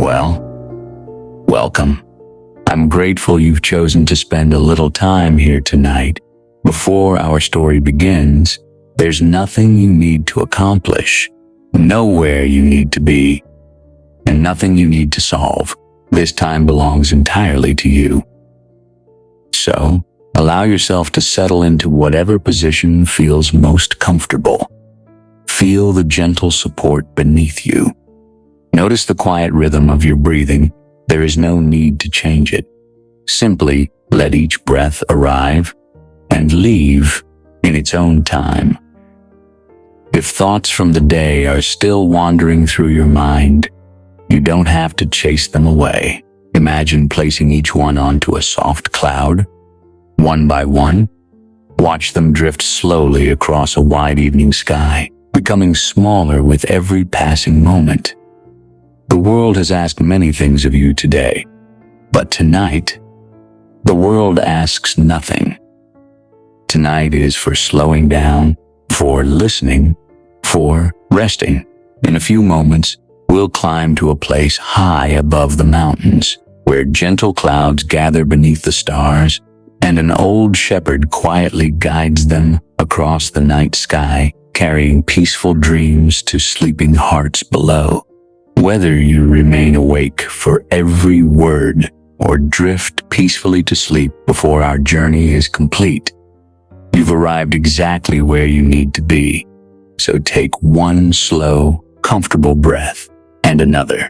Well, welcome. I'm grateful you've chosen to spend a little time here tonight. Before our story begins, there's nothing you need to accomplish, nowhere you need to be, and nothing you need to solve. This time belongs entirely to you. So, allow yourself to settle into whatever position feels most comfortable. Feel the gentle support beneath you. Notice the quiet rhythm of your breathing. There is no need to change it. Simply let each breath arrive and leave in its own time. If thoughts from the day are still wandering through your mind, you don't have to chase them away. Imagine placing each one onto a soft cloud. One by one, watch them drift slowly across a wide evening sky, becoming smaller with every passing moment. The world has asked many things of you today, but tonight, the world asks nothing. Tonight is for slowing down, for listening, for resting. In a few moments, we'll climb to a place high above the mountains, where gentle clouds gather beneath the stars, and an old shepherd quietly guides them across the night sky, carrying peaceful dreams to sleeping hearts below. Whether you remain awake for every word or drift peacefully to sleep before our journey is complete, you've arrived exactly where you need to be. So take one slow, comfortable breath and another.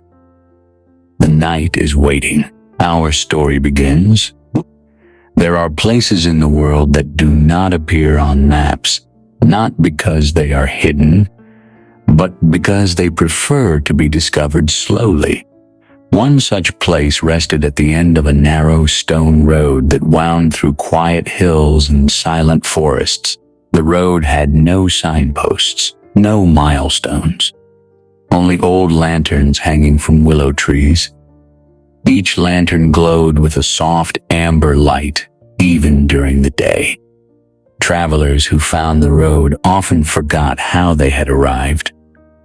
The night is waiting. Our story begins. There are places in the world that do not appear on maps, not because they are hidden, but because they prefer to be discovered slowly. One such place rested at the end of a narrow stone road that wound through quiet hills and silent forests. The road had no signposts, no milestones, only old lanterns hanging from willow trees. Each lantern glowed with a soft amber light, even during the day. Travelers who found the road often forgot how they had arrived,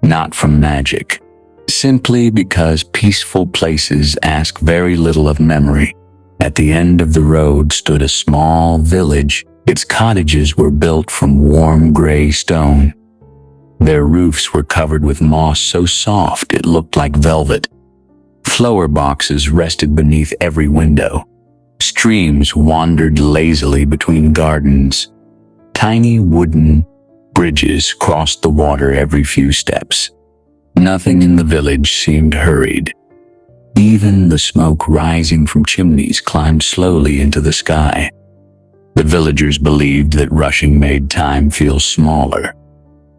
not from magic, simply because peaceful places ask very little of memory. At the end of the road stood a small village. Its cottages were built from warm gray stone. Their roofs were covered with moss so soft it looked like velvet. Flower boxes rested beneath every window. Streams wandered lazily between gardens. Tiny wooden bridges crossed the water every few steps. Nothing in the village seemed hurried. Even the smoke rising from chimneys climbed slowly into the sky. The villagers believed that rushing made time feel smaller.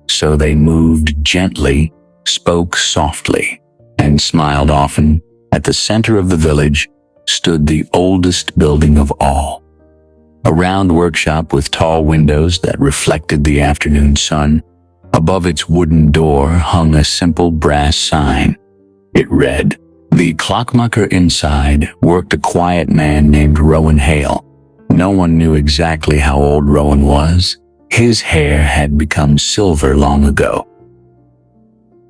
So they moved gently, spoke softly, and smiled often. At the center of the village stood the oldest building of all. A round workshop with tall windows that reflected the afternoon sun. Above its wooden door hung a simple brass sign. It read, "The clockmaker inside worked a quiet man named Rowan Hale." No one knew exactly how old Rowan was. His hair had become silver long ago.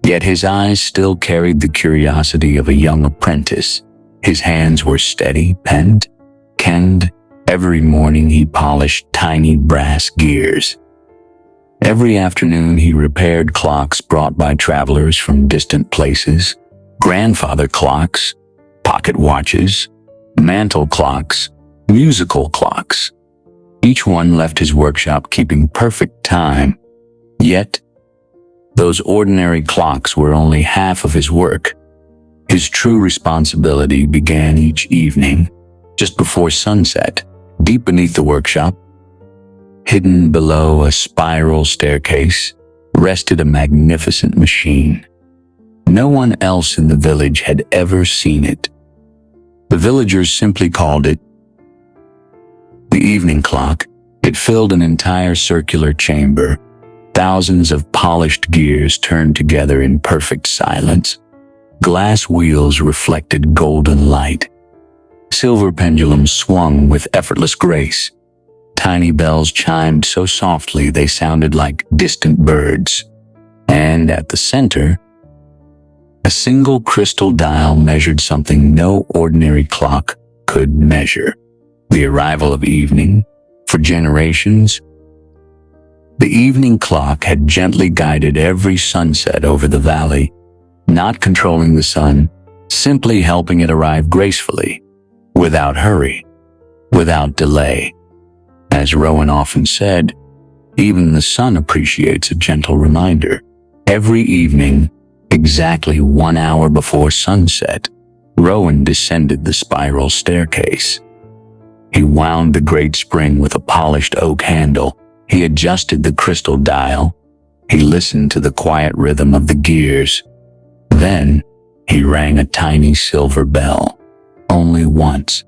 Yet his eyes still carried the curiosity of a young apprentice. His hands were steady, kenned. Every morning he polished tiny brass gears. Every afternoon he repaired clocks brought by travelers from distant places. Grandfather clocks, pocket watches, mantle clocks, musical clocks. Each one left his workshop keeping perfect time. Yet, those ordinary clocks were only half of his work. His true responsibility began each evening, just before sunset. Deep beneath the workshop, hidden below a spiral staircase, rested a magnificent machine. No one else in the village had ever seen it. The villagers simply called it the evening clock. It filled an entire circular chamber. Thousands of polished gears turned together in perfect silence. Glass wheels reflected golden light. Silver pendulums swung with effortless grace. Tiny bells chimed so softly they sounded like distant birds. And at the center, A single crystal dial measured something no ordinary clock could measure. The arrival of evening. For generations, the evening clock had gently guided every sunset over the valley, not controlling the sun, simply helping it arrive gracefully, without hurry, without delay. As Rowan often said, even the sun appreciates a gentle reminder. Every evening, exactly 1 hour before sunset, Rowan descended the spiral staircase. He wound the great spring with a polished oak handle. He adjusted the crystal dial. He listened to the quiet rhythm of the gears. Then, he rang a tiny silver bell. Only once.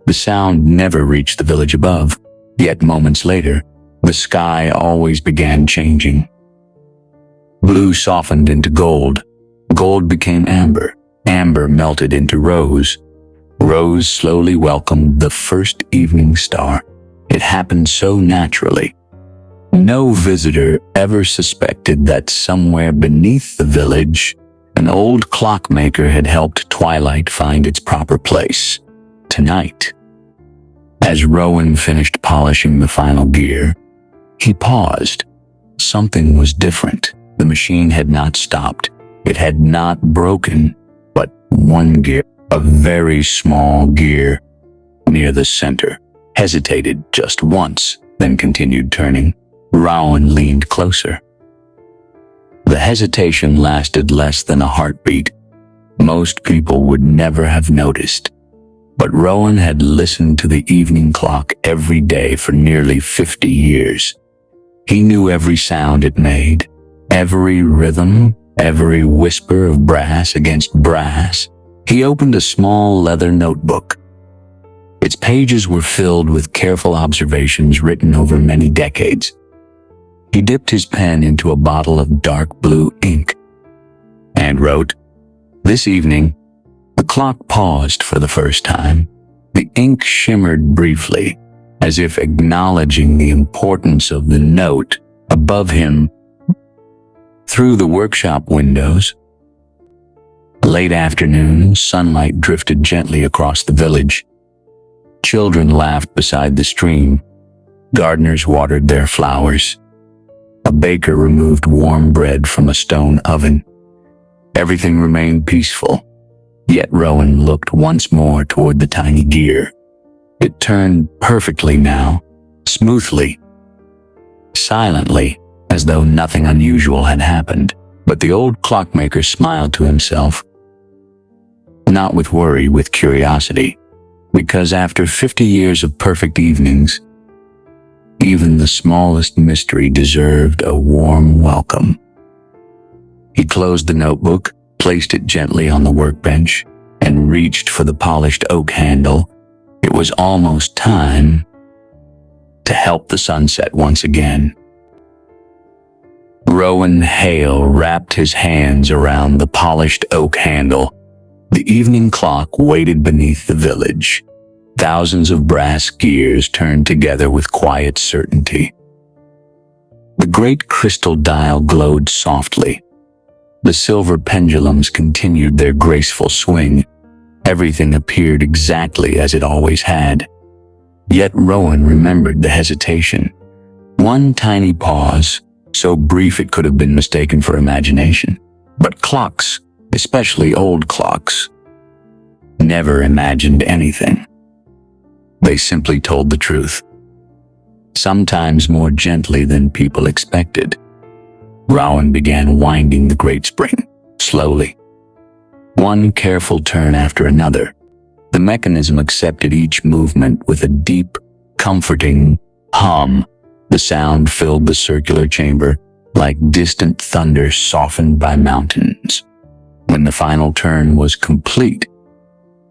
The sound never reached the village above. Yet moments later, the sky always began changing. Blue softened into gold. Gold became amber. Amber melted into rose. Rose slowly welcomed the first evening star. It happened so naturally. No visitor ever suspected that somewhere beneath the village, an old clockmaker had helped twilight find its proper place. Tonight, as Rowan finished polishing the final gear, he paused. Something was different. The machine had not stopped. It had not broken, but one gear, a very small gear, near the center, hesitated just once, then continued turning. Rowan leaned closer. The hesitation lasted less than a heartbeat. Most people would never have noticed. But Rowan had listened to the evening clock every day for nearly 50 years. He knew every sound it made, every rhythm, every whisper of brass against brass. He opened a small leather notebook. Its pages were filled with careful observations written over many decades. He dipped his pen into a bottle of dark blue ink and wrote, "This evening." The clock paused for the first time. The ink shimmered briefly, as if acknowledging the importance of the note. Above him, through the workshop windows, late afternoon, sunlight drifted gently across the village. Children laughed beside the stream. Gardeners watered their flowers. A baker removed warm bread from a stone oven. Everything remained peaceful. Yet Rowan looked once more toward the tiny gear. It turned perfectly now, smoothly, silently, as though nothing unusual had happened. But the old clockmaker smiled to himself. Not with worry, with curiosity, because after 50 years of perfect evenings, even the smallest mystery deserved a warm welcome. He closed the notebook, placed it gently on the workbench, and reached for the polished oak handle. It was almost time to help the sunset once again. Rowan Hale wrapped his hands around the polished oak handle. The evening clock waited beneath the village. Thousands of brass gears turned together with quiet certainty. The great crystal dial glowed softly. The silver pendulums continued their graceful swing. Everything appeared exactly as it always had. Yet Rowan remembered the hesitation. One tiny pause, so brief it could have been mistaken for imagination. But clocks, especially old clocks, never imagined anything. They simply told the truth, sometimes more gently than people expected. Rowan began winding the great spring, slowly. One careful turn after another. The mechanism accepted each movement with a deep, comforting hum. The sound filled the circular chamber like distant thunder softened by mountains. When the final turn was complete,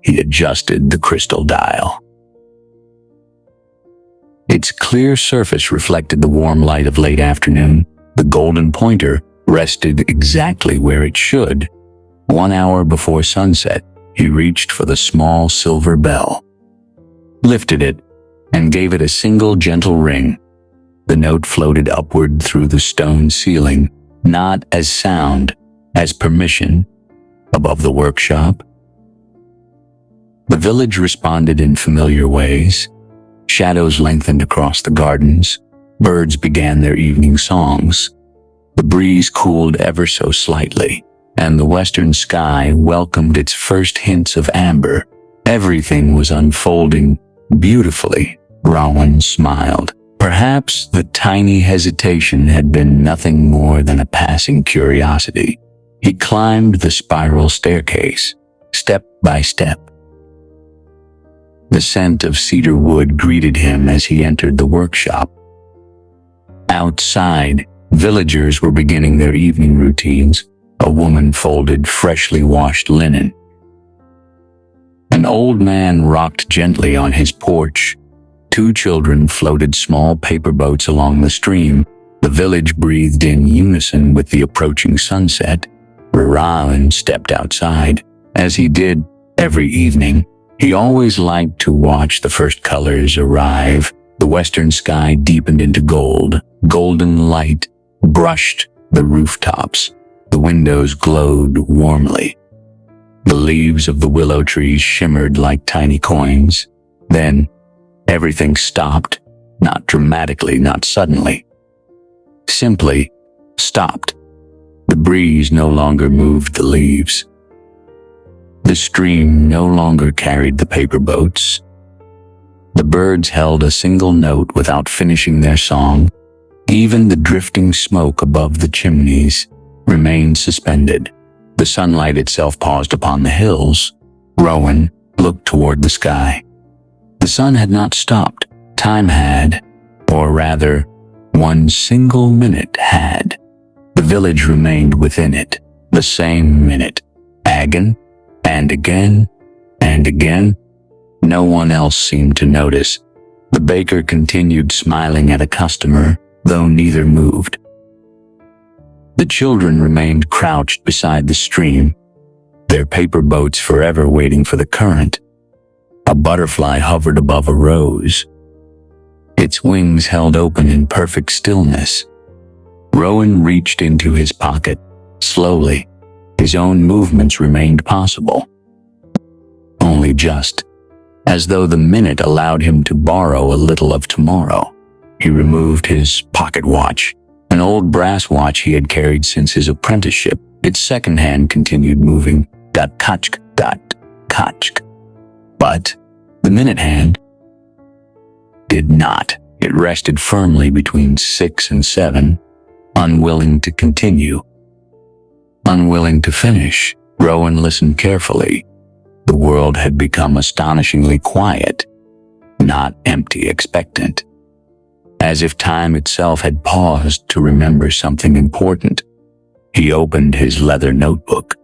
he adjusted the crystal dial. Its clear surface reflected the warm light of late afternoon. The golden pointer rested exactly where it should. 1 hour before sunset, he reached for the small silver bell, lifted it, and gave it a single gentle ring. The note floated upward through the stone ceiling, not as sound, as permission. above the workshop. The village responded in familiar ways. Shadows lengthened across the gardens. Birds began their evening songs. The breeze cooled ever so slightly, and the western sky welcomed its first hints of amber. Everything was unfolding beautifully. Rowan smiled. Perhaps the tiny hesitation had been nothing more than a passing curiosity. He climbed the spiral staircase, step by step. The scent of cedar wood greeted him as he entered the workshop. Outside, villagers were beginning their evening routines. A woman folded freshly washed linen. An old man rocked gently on his porch. 2 children floated small paper boats along the stream. The village breathed in unison with the approaching sunset. Rowan stepped outside. As he did every evening, he always liked to watch the first colors arrive. The western sky deepened into gold. Golden light brushed the rooftops. The windows glowed warmly. The leaves of the willow trees shimmered like tiny coins. Then, everything stopped, not dramatically, not suddenly. Simply stopped. The breeze no longer moved the leaves. The stream no longer carried the paper boats. The birds held a single note without finishing their song. Even the drifting smoke above the chimneys remained suspended. The sunlight itself paused upon the hills. Rowan looked toward the sky. The sun had not stopped. Time had, or rather, one single minute had. The village remained within it, the same minute. Again, and again, and again. No one else seemed to notice. The baker continued smiling at a customer, though neither moved. The children remained crouched beside the stream, their paper boats forever waiting for the current. A butterfly hovered above a rose, its wings held open in perfect stillness. Rowan reached into his pocket. Slowly, his own movements remained possible. Only just, as though the minute allowed him to borrow a little of tomorrow. He removed his pocket watch, an old brass watch he had carried since his apprenticeship. Its second hand continued moving. Kachk, kachk. But the minute hand did not. It rested firmly between 6 and 7, unwilling to continue, unwilling to finish. Rowan listened carefully. The world had become astonishingly quiet, not empty, expectant, as if time itself had paused to remember something important. He opened his leather notebook.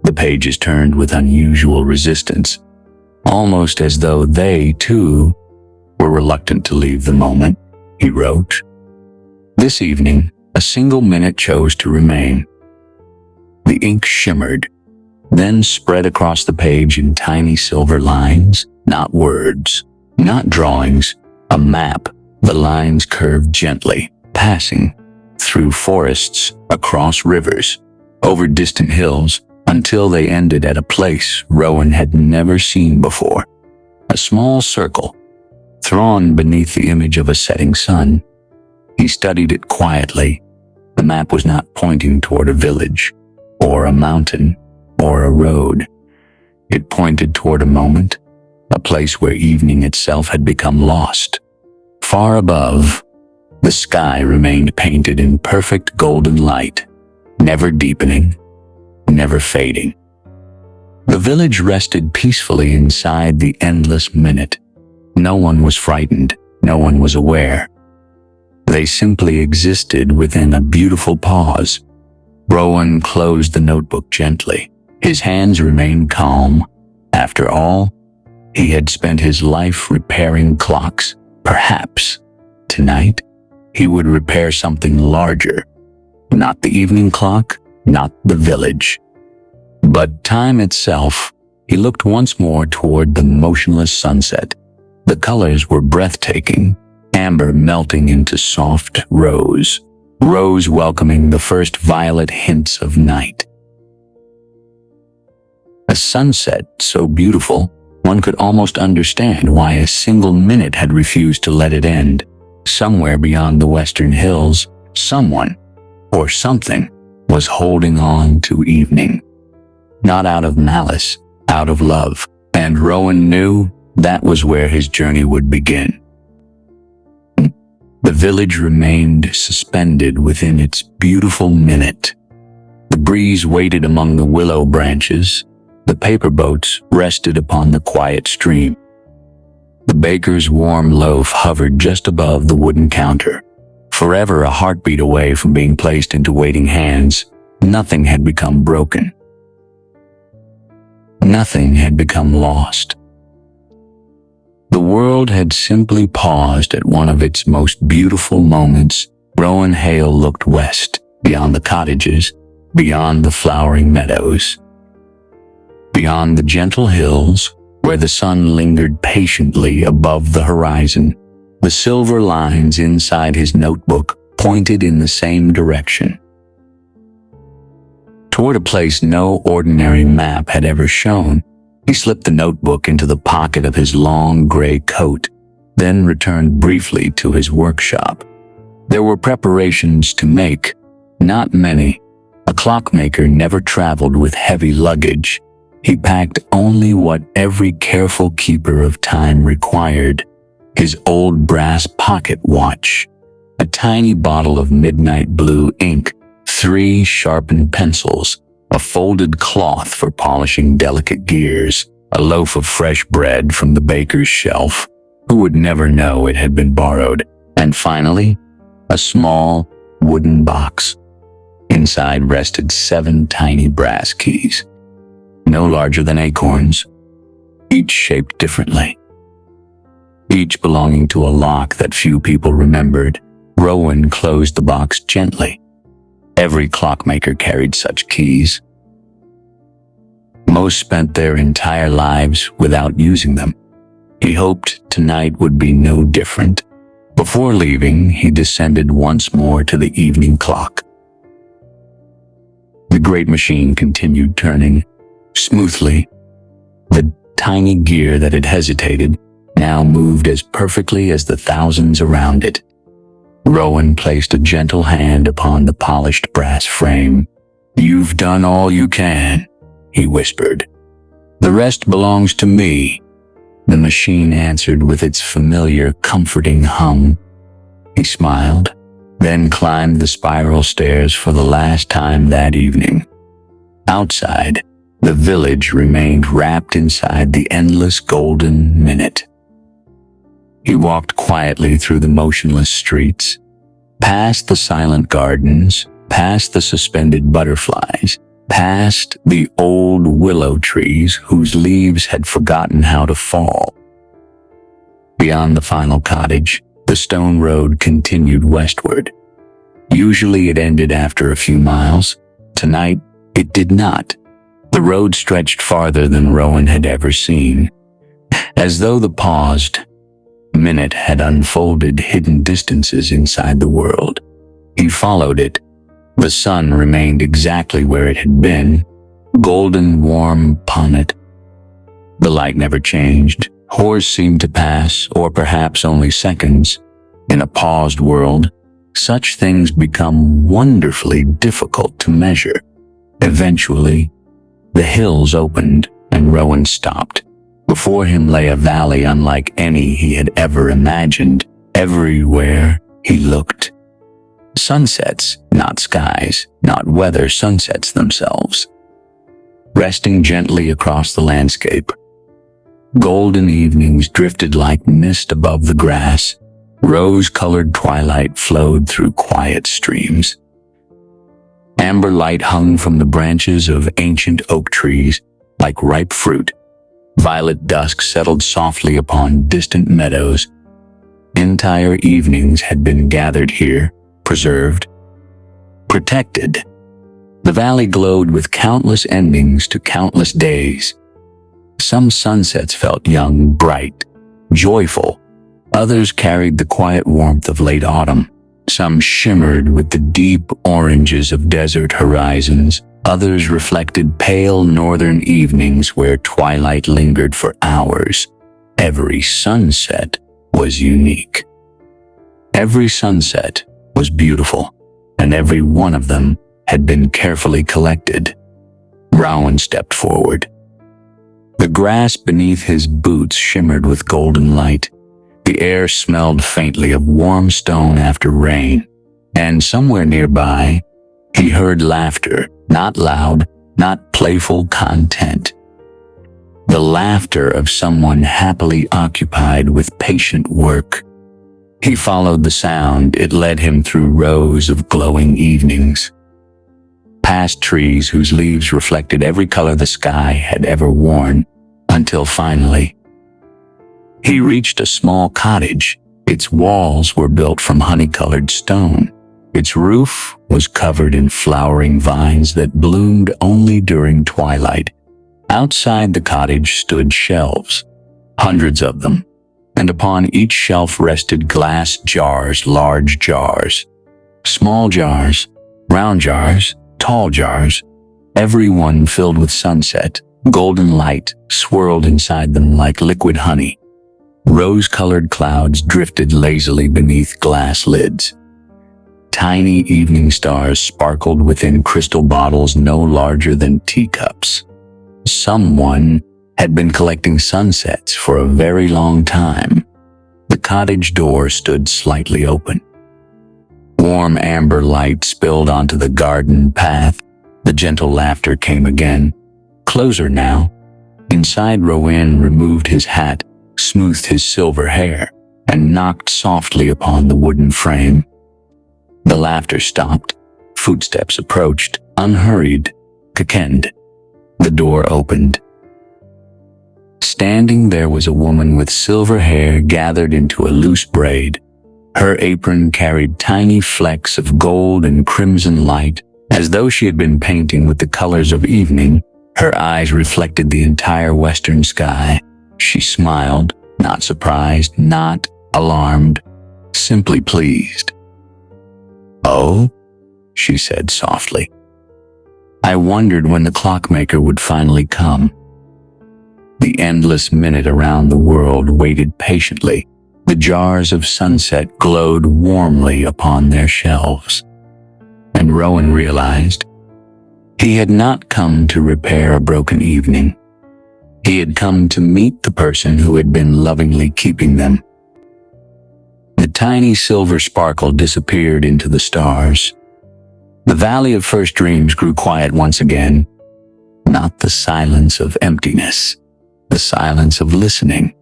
The pages turned with unusual resistance, almost as though they, too, were reluctant to leave the moment. He wrote, "This evening, a single minute chose to remain." The ink shimmered, then spread across the page in tiny silver lines, not words, not drawings, a map. The lines curved gently, passing through forests, across rivers, over distant hills, until they ended at a place Rowan had never seen before. A small circle, thrown beneath the image of a setting sun. He studied it quietly. The map was not pointing toward a village, or a mountain, or a road. It pointed toward a moment, a place where evening itself had become lost. Far above, the sky remained painted in perfect golden light, never deepening, never fading. The village rested peacefully inside the endless minute. No one was frightened, no one was aware. They simply existed within a beautiful pause. Rowan closed the notebook gently. His hands remained calm. After all, he had spent his life repairing clocks. Perhaps, tonight, he would repair something larger. Not the evening clock, not the village, but time itself. He looked once more toward the motionless sunset. The colors were breathtaking, amber melting into soft rose, rose welcoming the first violet hints of night. A sunset so beautiful, one could almost understand why a single minute had refused to let it end. Somewhere beyond the western hills, someone, or something, was holding on to evening. Not out of malice, out of love, and Rowan knew that was where his journey would begin. The village remained suspended within its beautiful minute. The breeze waited among the willow branches. The paper boats rested upon the quiet stream. The baker's warm loaf hovered just above the wooden counter. Forever a heartbeat away from being placed into waiting hands, nothing had become broken. Nothing had become lost. The world had simply paused at one of its most beautiful moments. Rowan Hale looked west, beyond the cottages, beyond the flowering meadows, beyond the gentle hills where the sun lingered patiently above the horizon. The silver lines inside his notebook pointed in the same direction, toward a place no ordinary map had ever shown. He slipped the notebook into the pocket of his long gray coat, then returned briefly to his workshop. There were preparations to make, not many. A clockmaker never traveled with heavy luggage. He packed only what every careful keeper of time required: his old brass pocket watch, a tiny bottle of midnight blue ink, 3 sharpened pencils, a folded cloth for polishing delicate gears, a loaf of fresh bread from the baker's shelf, who would never know it had been borrowed, and finally, a small wooden box. Inside rested 7 tiny brass keys, no larger than acorns, each shaped differently, each belonging to a lock that few people remembered. Rowan closed the box gently. Every clockmaker carried such keys. Most spent their entire lives without using them. He hoped tonight would be no different. Before leaving, he descended once more to the evening clock. The great machine continued turning smoothly. The tiny gear that had hesitated now moved as perfectly as the thousands around it. Rowan placed a gentle hand upon the polished brass frame. "You've done all you can," he whispered. "The rest belongs to me." The machine answered with its familiar, comforting hum. He smiled, then climbed the spiral stairs for the last time that evening. Outside, the village remained wrapped inside the endless golden minute. He walked quietly through the motionless streets, past the silent gardens, past the suspended butterflies, past the old willow trees whose leaves had forgotten how to fall. Beyond the final cottage, the stone road continued westward. Usually it ended after a few miles. Tonight, it did not. The road stretched farther than Rowan had ever seen. As though the paused minute had unfolded hidden distances inside the world. He followed it. The sun remained exactly where it had been, golden warm upon it. The light never changed. Hours seemed to pass, or perhaps only seconds. In a paused world, such things become wonderfully difficult to measure. Eventually, the hills opened and Rowan stopped. Before him lay a valley unlike any he had ever imagined. Everywhere he looked, sunsets, not skies, not weather, sunsets themselves, resting gently across the landscape. Golden evenings drifted like mist above the grass. Rose-colored twilight flowed through quiet streams. Amber light hung from the branches of ancient oak trees like ripe fruit. Violet dusk settled softly upon distant meadows. Entire evenings had been gathered here, preserved, protected. The valley glowed with countless endings to countless days. Some sunsets felt young, bright, joyful. Others carried the quiet warmth of late autumn. Some shimmered with the deep oranges of desert horizons. Others reflected pale northern evenings where twilight lingered for hours. Every sunset was unique. Every sunset was beautiful, and every one of them had been carefully collected. Rowan stepped forward. The grass beneath his boots shimmered with golden light. The air smelled faintly of warm stone after rain, and somewhere nearby, he heard laughter, not loud, not playful content. The laughter of someone happily occupied with patient work. He followed the sound. It led him through rows of glowing evenings, past trees whose leaves reflected every color the sky had ever worn, until finally, he reached a small cottage. Its walls were built from honey-colored stone. Its roof was covered in flowering vines that bloomed only during twilight. Outside the cottage stood shelves, hundreds of them, and upon each shelf rested glass jars, large jars, small jars, round jars, tall jars, every one filled with sunset. Golden light swirled inside them like liquid honey. Rose-colored clouds drifted lazily beneath glass lids. Tiny evening stars sparkled within crystal bottles no larger than teacups. Someone had been collecting sunsets for a very long time. The cottage door stood slightly open. Warm amber light spilled onto the garden path. The gentle laughter came again. Closer now. Inside, Rowan removed his hat, smoothed his silver hair, and knocked softly upon the wooden frame. The laughter stopped. Footsteps approached, unhurried, coquetted. The door opened. Standing there was a woman with silver hair gathered into a loose braid. Her apron carried tiny flecks of gold and crimson light, as though she had been painting with the colors of evening. Her eyes reflected the entire western sky. She smiled, not surprised, not alarmed, simply pleased. "Oh," she said softly. I wondered when the clockmaker would finally come. The endless minute around the world waited patiently. The jars of sunset glowed warmly upon their shelves. And Rowan realized he had not come to repair a broken evening. He had come to meet the person who had been lovingly keeping them. The tiny silver sparkle disappeared into the stars. The valley of first dreams grew quiet once again. Not the silence of emptiness, the silence of listening.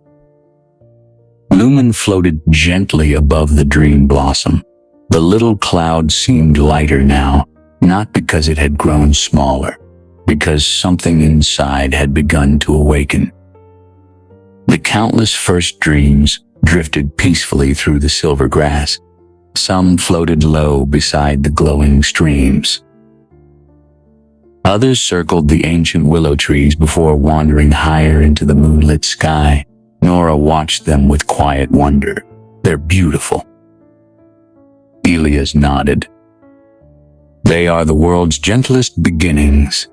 Lumen floated gently above the dream blossom. The little cloud seemed lighter now, not because it had grown smaller, because something inside had begun to awaken. The countless first dreams drifted peacefully through the silver grass. Some floated low beside the glowing streams. Others circled the ancient willow trees before wandering higher into the moonlit sky. Nora watched them with quiet wonder. "They're beautiful." Elias nodded. "They are the world's gentlest beginnings."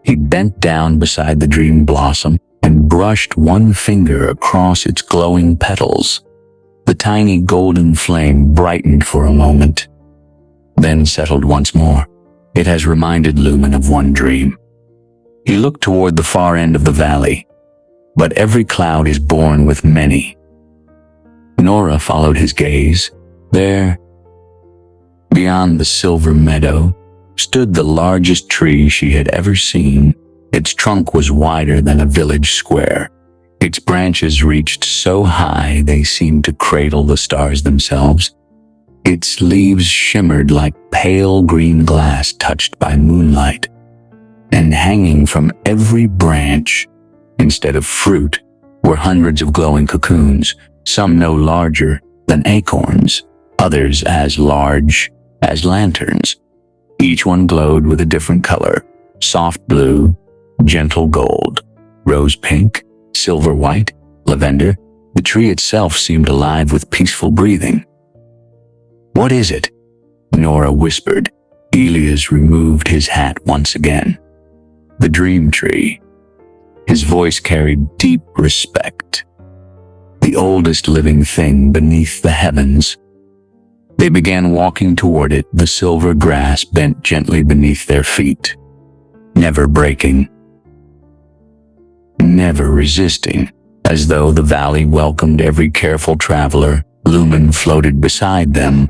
He bent down beside the dream blossom and brushed one finger across its glowing petals. The tiny golden flame brightened for a moment, then settled once more. It has reminded Lumen of one dream. He looked toward the far end of the valley. But every cloud is born with many. Nora followed his gaze. There, beyond the silver meadow, stood the largest tree she had ever seen. Its trunk was wider than a village square. Its branches reached so high they seemed to cradle the stars themselves. Its leaves shimmered like pale green glass touched by moonlight. And hanging from every branch, instead of fruit, were hundreds of glowing cocoons, some no larger than acorns, others as large as lanterns. Each one glowed with a different color: soft blue, gentle gold, rose pink, silver white, lavender. The tree itself seemed alive with peaceful breathing. "What is it?" Nora whispered. Elias removed his hat once again. The dream tree. His voice carried deep respect. The oldest living thing beneath the heavens. They began walking toward it, the silver grass bent gently beneath their feet, never breaking, never resisting. As though the valley welcomed every careful traveler, Lumen floated beside them.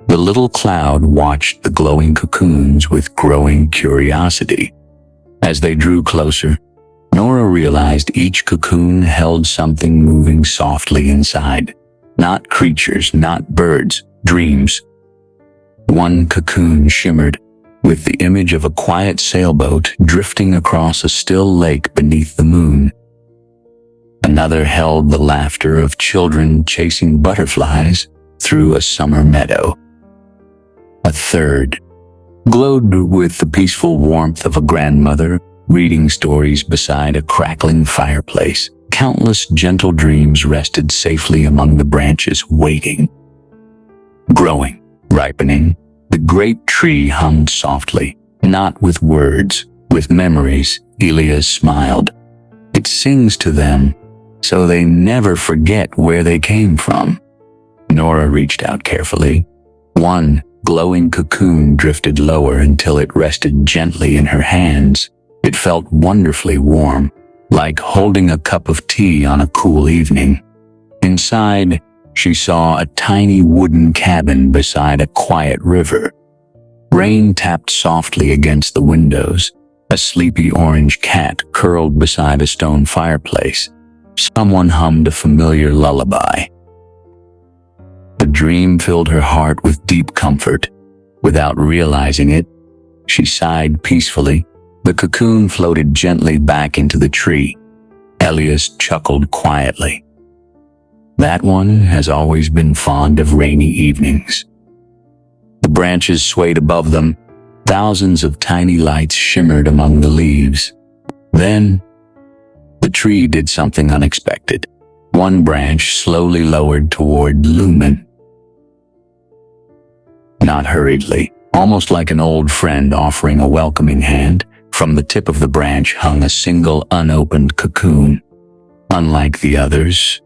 The little cloud watched the glowing cocoons with growing curiosity. As they drew closer, Nora realized each cocoon held something moving softly inside. Not creatures, not birds, dreams. One cocoon shimmered, with the image of a quiet sailboat drifting across a still lake beneath the moon. Another held the laughter of children chasing butterflies through a summer meadow. A third glowed with the peaceful warmth of a grandmother reading stories beside a crackling fireplace. Countless gentle dreams rested safely among the branches, waiting. Growing, ripening, the great tree hummed softly, not with words, with memories. Elias smiled. It sings to them, so they never forget where they came from. Nora reached out carefully. One glowing cocoon drifted lower until it rested gently in her hands. It felt wonderfully warm, like holding a cup of tea on a cool evening. Inside, she saw a tiny wooden cabin beside a quiet river. Rain tapped softly against the windows. A sleepy orange cat curled beside a stone fireplace. Someone hummed a familiar lullaby. The dream filled her heart with deep comfort. Without realizing it, she sighed peacefully. The cocoon floated gently back into the tree. Elias chuckled quietly. That one has always been fond of rainy evenings. The branches swayed above them. Thousands of tiny lights shimmered among the leaves. Then, the tree did something unexpected. One branch slowly lowered toward Lumen. Not hurriedly, almost like an old friend offering a welcoming hand, from the tip of the branch hung a single unopened cocoon. Unlike the others,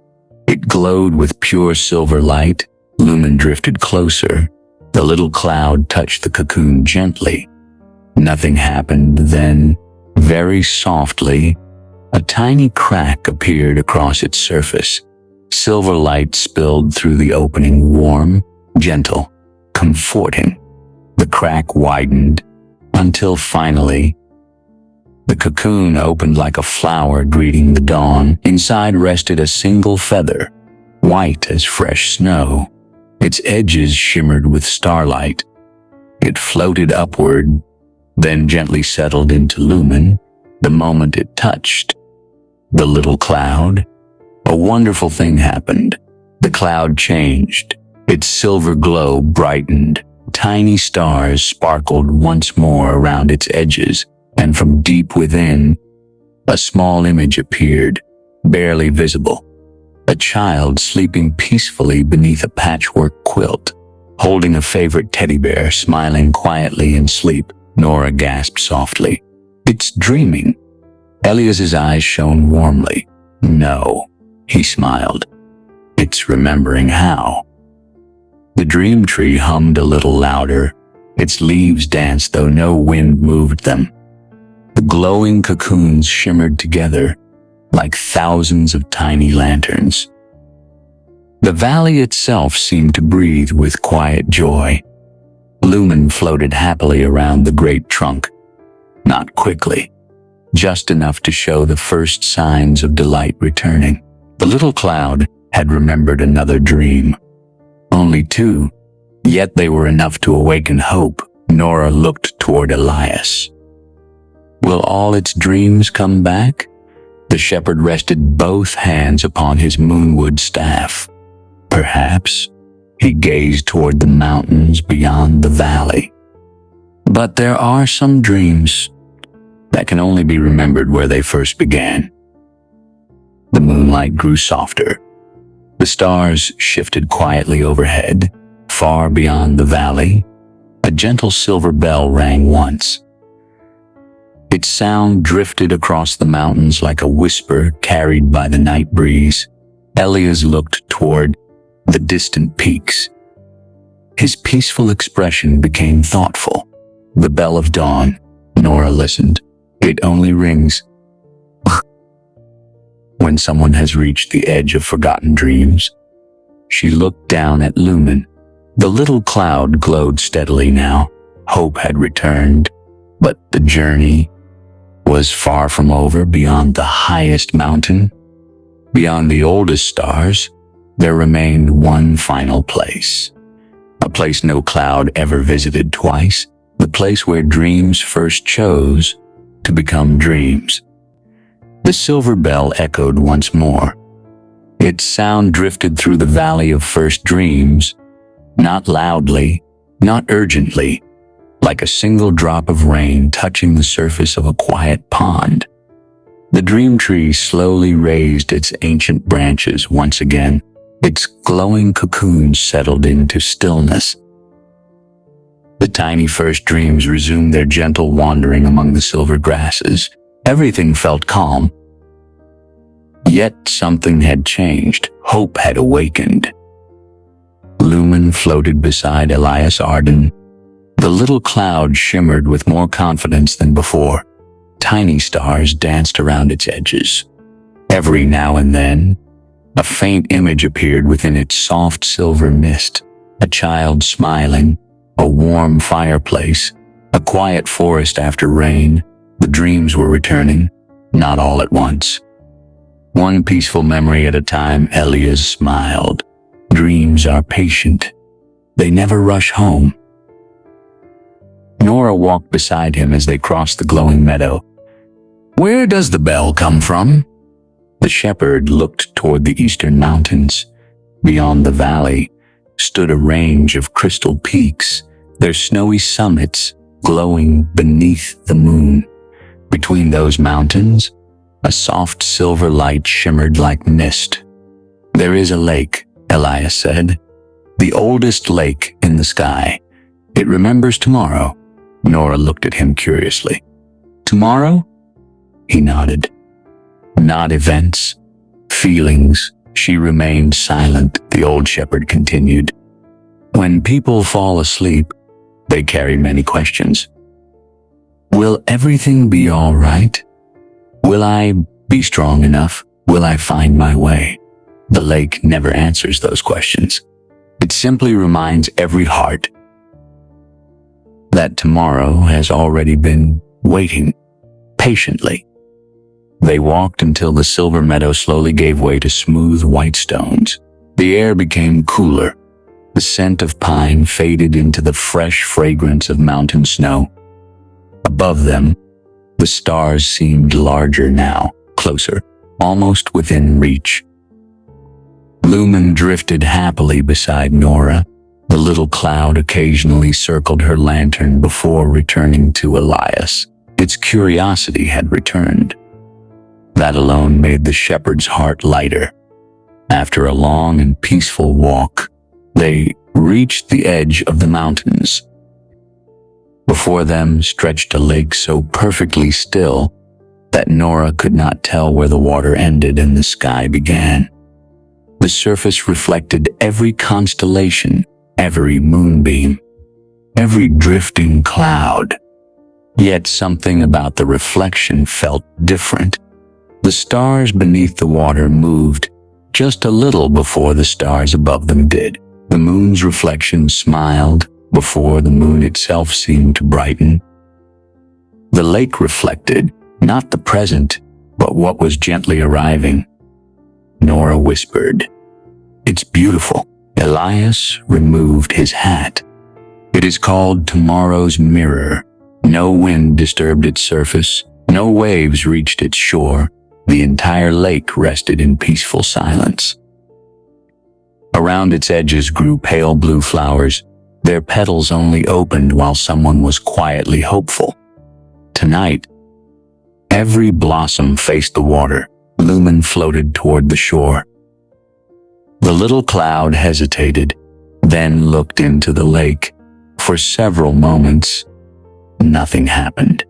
it glowed with pure silver light. Lumen drifted closer. The little cloud touched the cocoon gently. Nothing happened. Then, very softly, a tiny crack appeared across its surface. Silver light spilled through the opening, warm, gentle, comforting. The crack widened until finally, the cocoon opened like a flower greeting the dawn. Inside rested a single feather, white as fresh snow. Its edges shimmered with starlight. It floated upward, then gently settled into Lumen. The moment it touched the little cloud, a wonderful thing happened. The cloud changed. Its silver glow brightened. Tiny stars sparkled once more around its edges, and from deep within, a small image appeared, barely visible. A child sleeping peacefully beneath a patchwork quilt, holding a favorite teddy bear, smiling quietly in sleep. Nora gasped softly. "It's dreaming." Elias's eyes shone warmly. "No," he smiled. "It's remembering how." The dream tree hummed a little louder. Its leaves danced though no wind moved them. The glowing cocoons shimmered together like thousands of tiny lanterns. The valley itself seemed to breathe with quiet joy. Lumen floated happily around the great trunk. Not quickly, just enough to show the first signs of delight returning. The little cloud had remembered another dream. Only two, yet they were enough to awaken hope. Nora looked toward Elias. Will all its dreams come back? The shepherd rested both hands upon his moonwood staff. Perhaps. He gazed toward the mountains beyond the valley. But there are some dreams that can only be remembered where they first began. The moonlight grew softer. The stars shifted quietly overhead, far beyond the valley. A gentle silver bell rang once. Its sound drifted across the mountains like a whisper carried by the night breeze. Elias looked toward the distant peaks. His peaceful expression became thoughtful. The bell of dawn. Nora listened. It only rings when someone has reached the edge of forgotten dreams. She looked down at Lumen. The little cloud glowed steadily now. Hope had returned, but the journey was far from over. Beyond the highest mountain, beyond the oldest stars, there remained one final place. A place no cloud ever visited twice. The place where dreams first chose to become dreams. The silver bell echoed once more. Its sound drifted through the valley of first dreams, not loudly, not urgently, like a single drop of rain touching the surface of a quiet pond. The dream tree slowly raised its ancient branches once again. Its glowing cocoons settled into stillness. The tiny first dreams resumed their gentle wandering among the silver grasses. Everything felt calm. Yet something had changed. Hope had awakened. Lumen floated beside Elias Arden. The little cloud shimmered with more confidence than before. Tiny stars danced around its edges. Every now and then, a faint image appeared within its soft silver mist. A child smiling, a warm fireplace, a quiet forest after rain. The dreams were returning, not all at once. One peaceful memory at a time. Elias smiled. Dreams are patient. They never rush home. Nora walked beside him as they crossed the glowing meadow. Where does the bell come from? The shepherd looked toward the eastern mountains. Beyond the valley stood a range of crystal peaks, their snowy summits glowing beneath the moon. Between those mountains, a soft silver light shimmered like mist. There is a lake, Elias said. The oldest lake in the sky. It remembers tomorrow. Nora looked at him curiously. Tomorrow? He nodded. Not events, feelings. She remained silent. The old shepherd continued. When people fall asleep, they carry many questions. Will everything be all right? Will I be strong enough? Will I find my way? The lake never answers those questions. It simply reminds every heart that tomorrow has already been waiting patiently. They walked until the silver meadow slowly gave way to smooth white stones. The air became cooler. The scent of pine faded into the fresh fragrance of mountain snow. Above them, the stars seemed larger now, closer, almost within reach. Lumen drifted happily beside Nora. The little cloud occasionally circled her lantern before returning to Elias. Its curiosity had returned. That alone made the shepherd's heart lighter. After a long and peaceful walk, they reached the edge of the mountains. Before them stretched a lake so perfectly still that Nora could not tell where the water ended and the sky began. The surface reflected every constellation, every moonbeam, every drifting cloud. Yet something about the reflection felt different. The stars beneath the water moved just a little before the stars above them did. The moon's reflection smiled before the moon itself seemed to brighten. The lake reflected not the present, but what was gently arriving. Nora whispered, "It's beautiful." Elias removed his hat. "It is called tomorrow's mirror." No wind disturbed its surface. No waves reached its shore. The entire lake rested in peaceful silence. Around its edges grew pale blue flowers. Their petals only opened while someone was quietly hopeful. Tonight, every blossom faced the water. Lumen floated toward the shore. The little cloud hesitated, then looked into the lake. For several moments, nothing happened.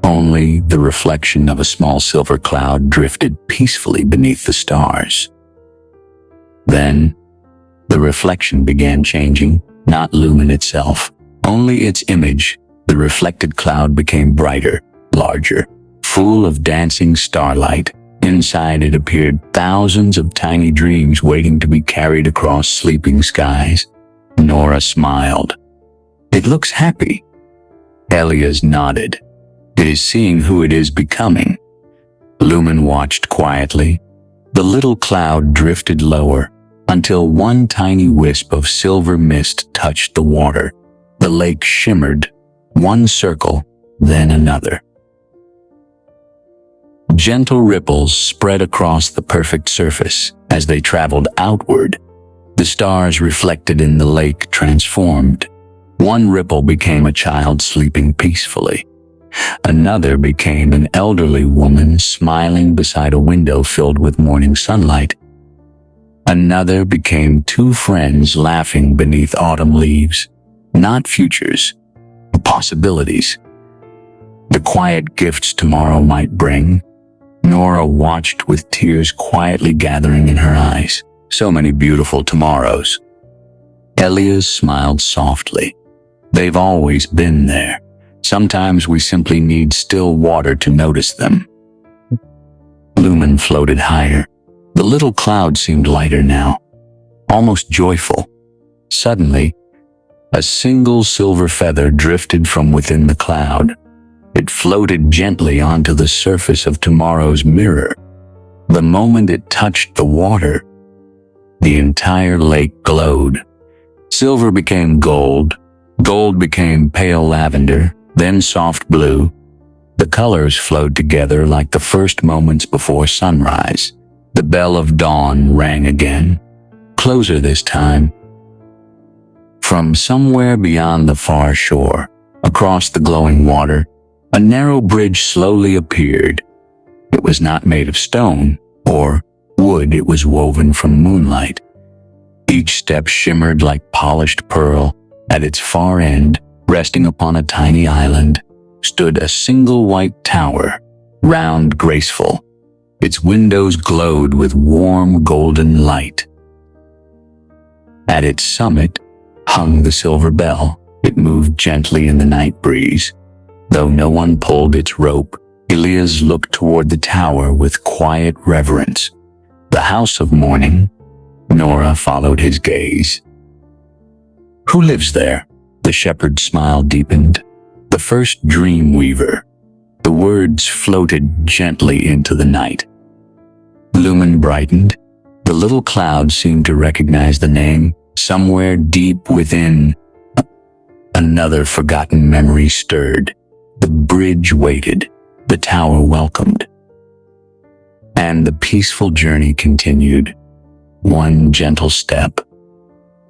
Only the reflection of a small silver cloud drifted peacefully beneath the stars. Then, the reflection began changing, not Lumen itself, only its image. The reflected cloud became brighter, larger, full of dancing starlight. Inside it appeared thousands of tiny dreams waiting to be carried across sleeping skies. Nora smiled. "It looks happy." Elias nodded. "It is seeing who it is becoming." Lumen watched quietly. The little cloud drifted lower until one tiny wisp of silver mist touched the water. The lake shimmered, one circle, then another. Gentle ripples spread across the perfect surface. As they traveled outward, the stars reflected in the lake transformed. One ripple became a child sleeping peacefully. Another became an elderly woman smiling beside a window filled with morning sunlight. Another became two friends laughing beneath autumn leaves. Not futures, but possibilities. The quiet gifts tomorrow might bring. Nora watched with tears quietly gathering in her eyes. So many beautiful tomorrows. Elias smiled softly. They've always been there. Sometimes we simply need still water to notice them. Lumen floated higher. The little cloud seemed lighter now, almost joyful. Suddenly, a single silver feather drifted from within the cloud. It floated gently onto the surface of tomorrow's mirror. The moment it touched the water, the entire lake glowed. Silver became gold. Gold became pale lavender, then soft blue. The colors flowed together like the first moments before sunrise. The bell of dawn rang again, closer this time. From somewhere beyond the far shore, across the glowing water, a narrow bridge slowly appeared. It was not made of stone or wood, it was woven from moonlight. Each step shimmered like polished pearl. At its far end, resting upon a tiny island, stood a single white tower, round, graceful. Its windows glowed with warm golden light. At its summit hung the silver bell. It moved gently in the night breeze. Though no one pulled its rope, Elias looked toward the tower with quiet reverence. The house of mourning. Nora followed his gaze. "Who lives there?" The shepherd's smile deepened. "The first dream weaver." The words floated gently into the night. Lumen brightened. The little cloud seemed to recognize the name. Somewhere deep within, another forgotten memory stirred. The bridge waited. The tower welcomed. And the peaceful journey continued. One gentle step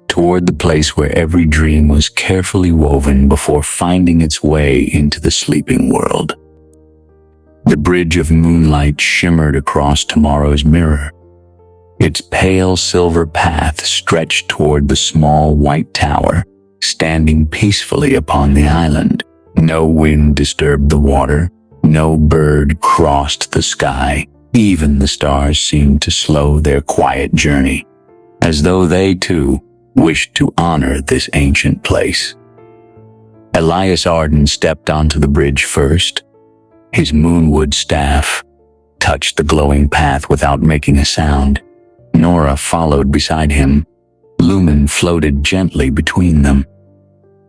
toward the place where every dream was carefully woven before finding its way into the sleeping world. The bridge of moonlight shimmered across tomorrow's mirror. Its pale silver path stretched toward the small white tower, standing peacefully upon the island. No wind disturbed the water. No bird crossed the sky. Even the stars seemed to slow their quiet journey, as though they too wished to honor this ancient place. Elias Arden stepped onto the bridge first. His moonwood staff touched the glowing path without making a sound. Nora followed beside him. Lumen floated gently between them.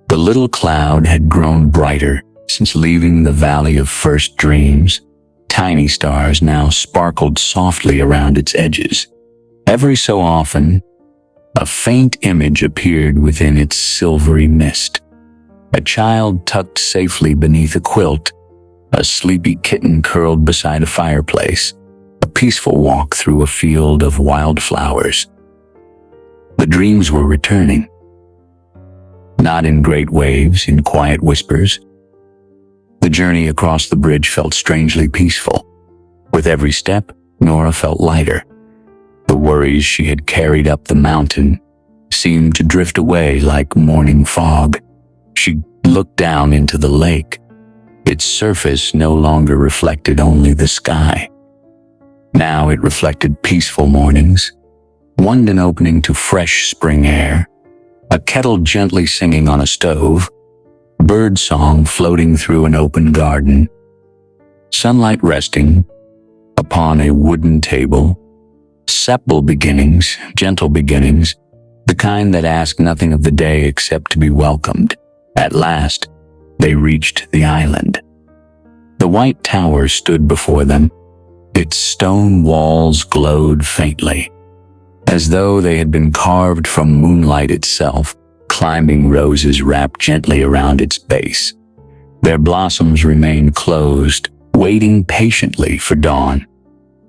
The little cloud had grown brighter since leaving the Valley of First Dreams. Tiny stars now sparkled softly around its edges. Every so often, a faint image appeared within its silvery mist. A child tucked safely beneath a quilt. A sleepy kitten curled beside a fireplace. A peaceful walk through a field of wildflowers. The dreams were returning. Not in great waves, in quiet whispers. The journey across the bridge felt strangely peaceful. With every step, Nora felt lighter. The worries she had carried up the mountain seemed to drift away like morning fog. She looked down into the lake. Its surface no longer reflected only the sky. Now it reflected peaceful mornings, one opening to fresh spring air, a kettle gently singing on a stove, bird song floating through an open garden, sunlight resting upon a wooden table, simple beginnings, gentle beginnings, the kind that ask nothing of the day except to be welcomed. At last, they reached the island. The white tower stood before them. Its stone walls glowed faintly, as though they had been carved from moonlight itself. Climbing roses wrapped gently around its base. Their blossoms remained closed, waiting patiently for dawn.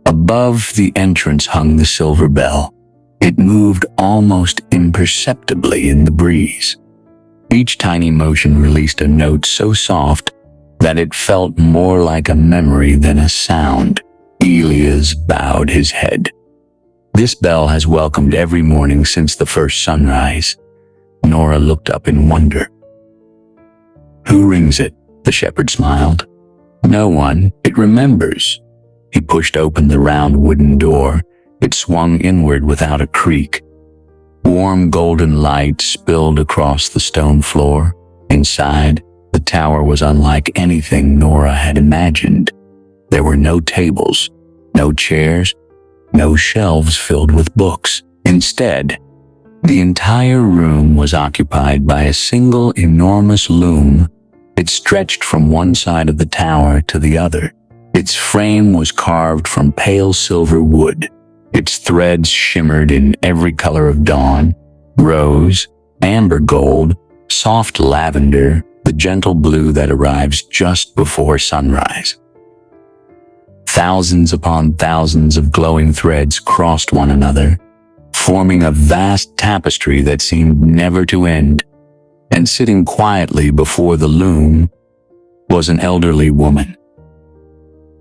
Above the entrance hung the silver bell. It moved almost imperceptibly in the breeze. Each tiny motion released a note so soft that it felt more like a memory than a sound. Elias bowed his head. This bell has welcomed every morning since the first sunrise. Nora looked up in wonder. Who rings it? The shepherd smiled. No one. It remembers. He pushed open the round wooden door. It swung inward without a creak. Warm golden light spilled across the stone floor. Inside, the tower was unlike anything Nora had imagined. There were no tables, no chairs, no shelves filled with books. Instead, the entire room was occupied by a single enormous loom. It stretched from one side of the tower to the other. Its frame was carved from pale silver wood. Its threads shimmered in every color of dawn: rose, amber gold, soft lavender, the gentle blue that arrives just before sunrise. Thousands upon thousands of glowing threads crossed one another, forming a vast tapestry that seemed never to end. And sitting quietly before the loom was an elderly woman.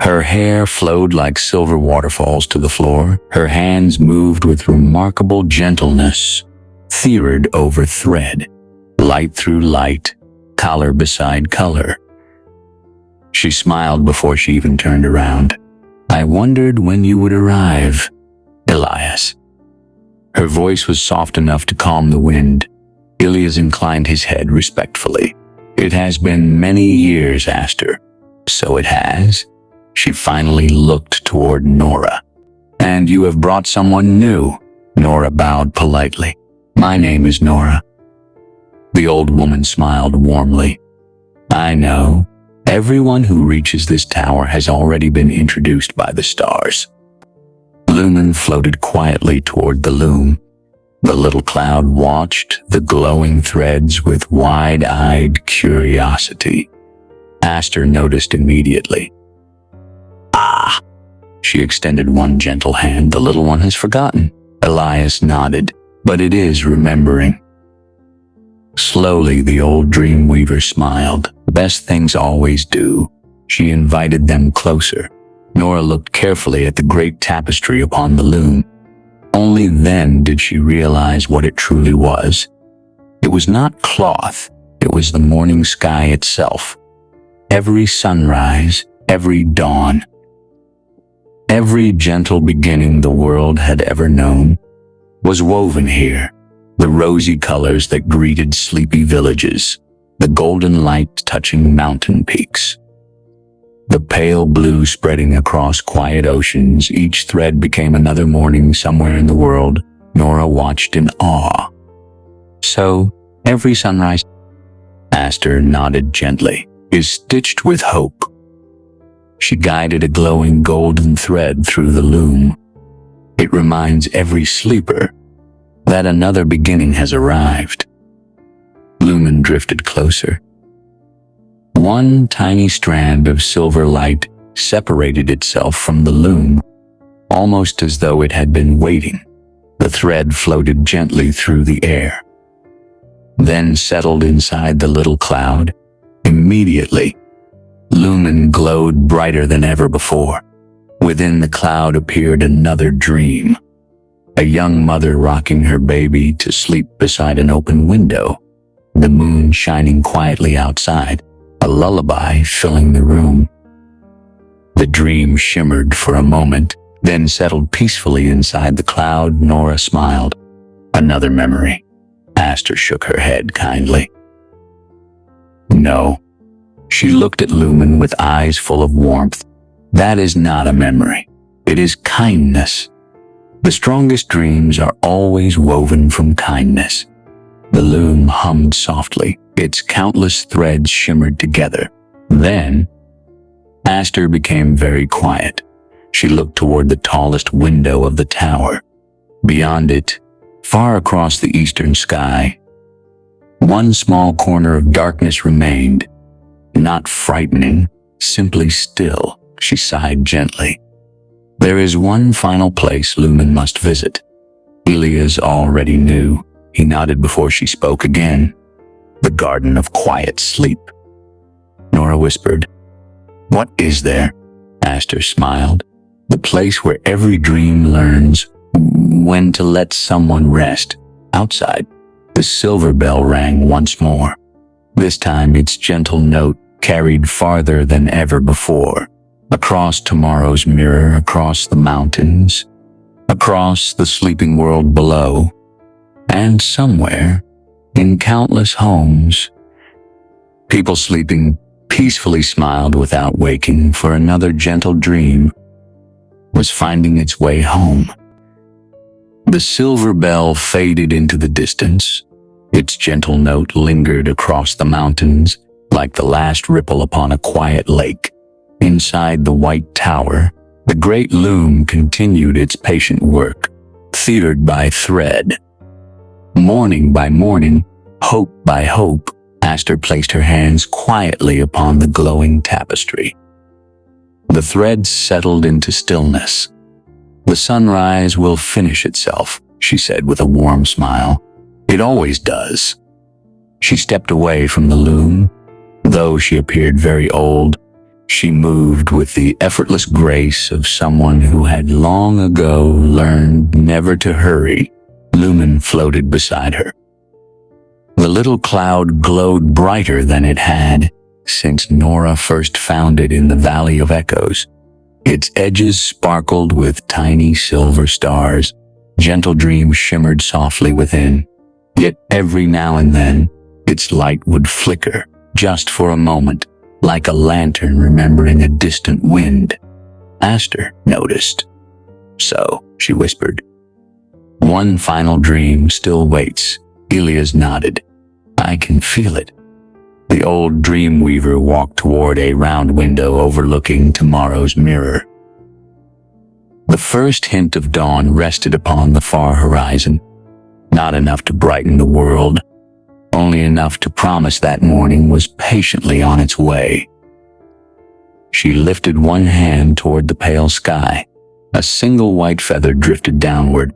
Her hair flowed like silver waterfalls to the floor. Her hands moved with remarkable gentleness, thread over thread, light through light, color beside color. She smiled before she even turned around. I wondered when you would arrive, Elias. Her voice was soft enough to calm the wind. Elias inclined his head respectfully. It has been many years, Aster. So it has. She finally looked toward Nora. And you have brought someone new. Nora bowed politely. My name is Nora. The old woman smiled warmly. I know. Everyone who reaches this tower has already been introduced by the stars. Lumen floated quietly toward the loom. The little cloud watched the glowing threads with wide-eyed curiosity. Aster noticed immediately. Ah! She extended one gentle hand. The little one has forgotten. Elias nodded. But it is remembering. Slowly, the old dreamweaver smiled. The best things always do. She invited them closer. Nora looked carefully at the great tapestry upon the loom. Only then did she realize what it truly was. It was not cloth. It was the morning sky itself. Every sunrise, every dawn, every gentle beginning the world had ever known was woven here. The rosy colors that greeted sleepy villages, the golden light touching mountain peaks, the pale blue spreading across quiet oceans. Each thread became another morning somewhere in the world. Nora watched in awe. So, every sunrise, Aster nodded gently, is stitched with hope. She guided a glowing golden thread through the loom. It reminds every sleeper that another beginning has arrived. Lumen drifted closer. One tiny strand of silver light separated itself from the loom, almost as though it had been waiting. The thread floated gently through the air, then settled inside the little cloud. Immediately, Lumen glowed brighter than ever before. Within the cloud appeared another dream. A young mother rocking her baby to sleep beside an open window. the moon shining quietly outside, a lullaby filling the room. The dream shimmered for a moment, then settled peacefully inside the cloud. Nora smiled. Another memory. Aster shook her head kindly. No. She looked at Lumen with eyes full of warmth. That is not a memory. It is kindness. The strongest dreams are always woven from kindness. The loom hummed softly. Its countless threads shimmered together. Then, Aster became very quiet. She looked toward the tallest window of the tower. Beyond it, far across the eastern sky, one small corner of darkness remained. Not frightening, simply still. She sighed gently. There is one final place Lumen must visit. Elias already knew. He nodded before she spoke again. The Garden of Quiet Sleep. Nora whispered. What is there? Aster smiled. The place where every dream learns when to let someone rest. Outside, the silver bell rang once more. This time its gentle note carried farther than ever before. Across tomorrow's mirror, across the mountains, across the sleeping world below, and somewhere, in countless homes, people sleeping peacefully smiled without waking, for another gentle dream was finding its way home. The silver bell faded into the distance. Its gentle note lingered across the mountains like the last ripple upon a quiet lake. Inside the white tower, the great loom continued its patient work, thread by thread. Morning by morning, hope by hope, Aster placed her hands quietly upon the glowing tapestry. The threads settled into stillness. The sunrise will finish itself, she said with a warm smile. It always does. She stepped away from the loom. Though she appeared very old, she moved with the effortless grace of someone who had long ago learned never to hurry. Lumen floated beside her. The little cloud glowed brighter than it had since Nora first found it in the Valley of Echoes. Its edges sparkled with tiny silver stars. Gentle dreams shimmered softly within. Yet every now and then, its light would flicker, just for a moment, like a lantern remembering a distant wind. Aster noticed. So, she whispered. One final dream still waits. Elias nodded. I can feel it. The old dream weaver walked toward a round window overlooking tomorrow's mirror. The first hint of dawn rested upon the far horizon. Not enough to brighten the world, only enough to promise that morning was patiently on its way. She lifted one hand toward the pale sky. A single white feather drifted downward.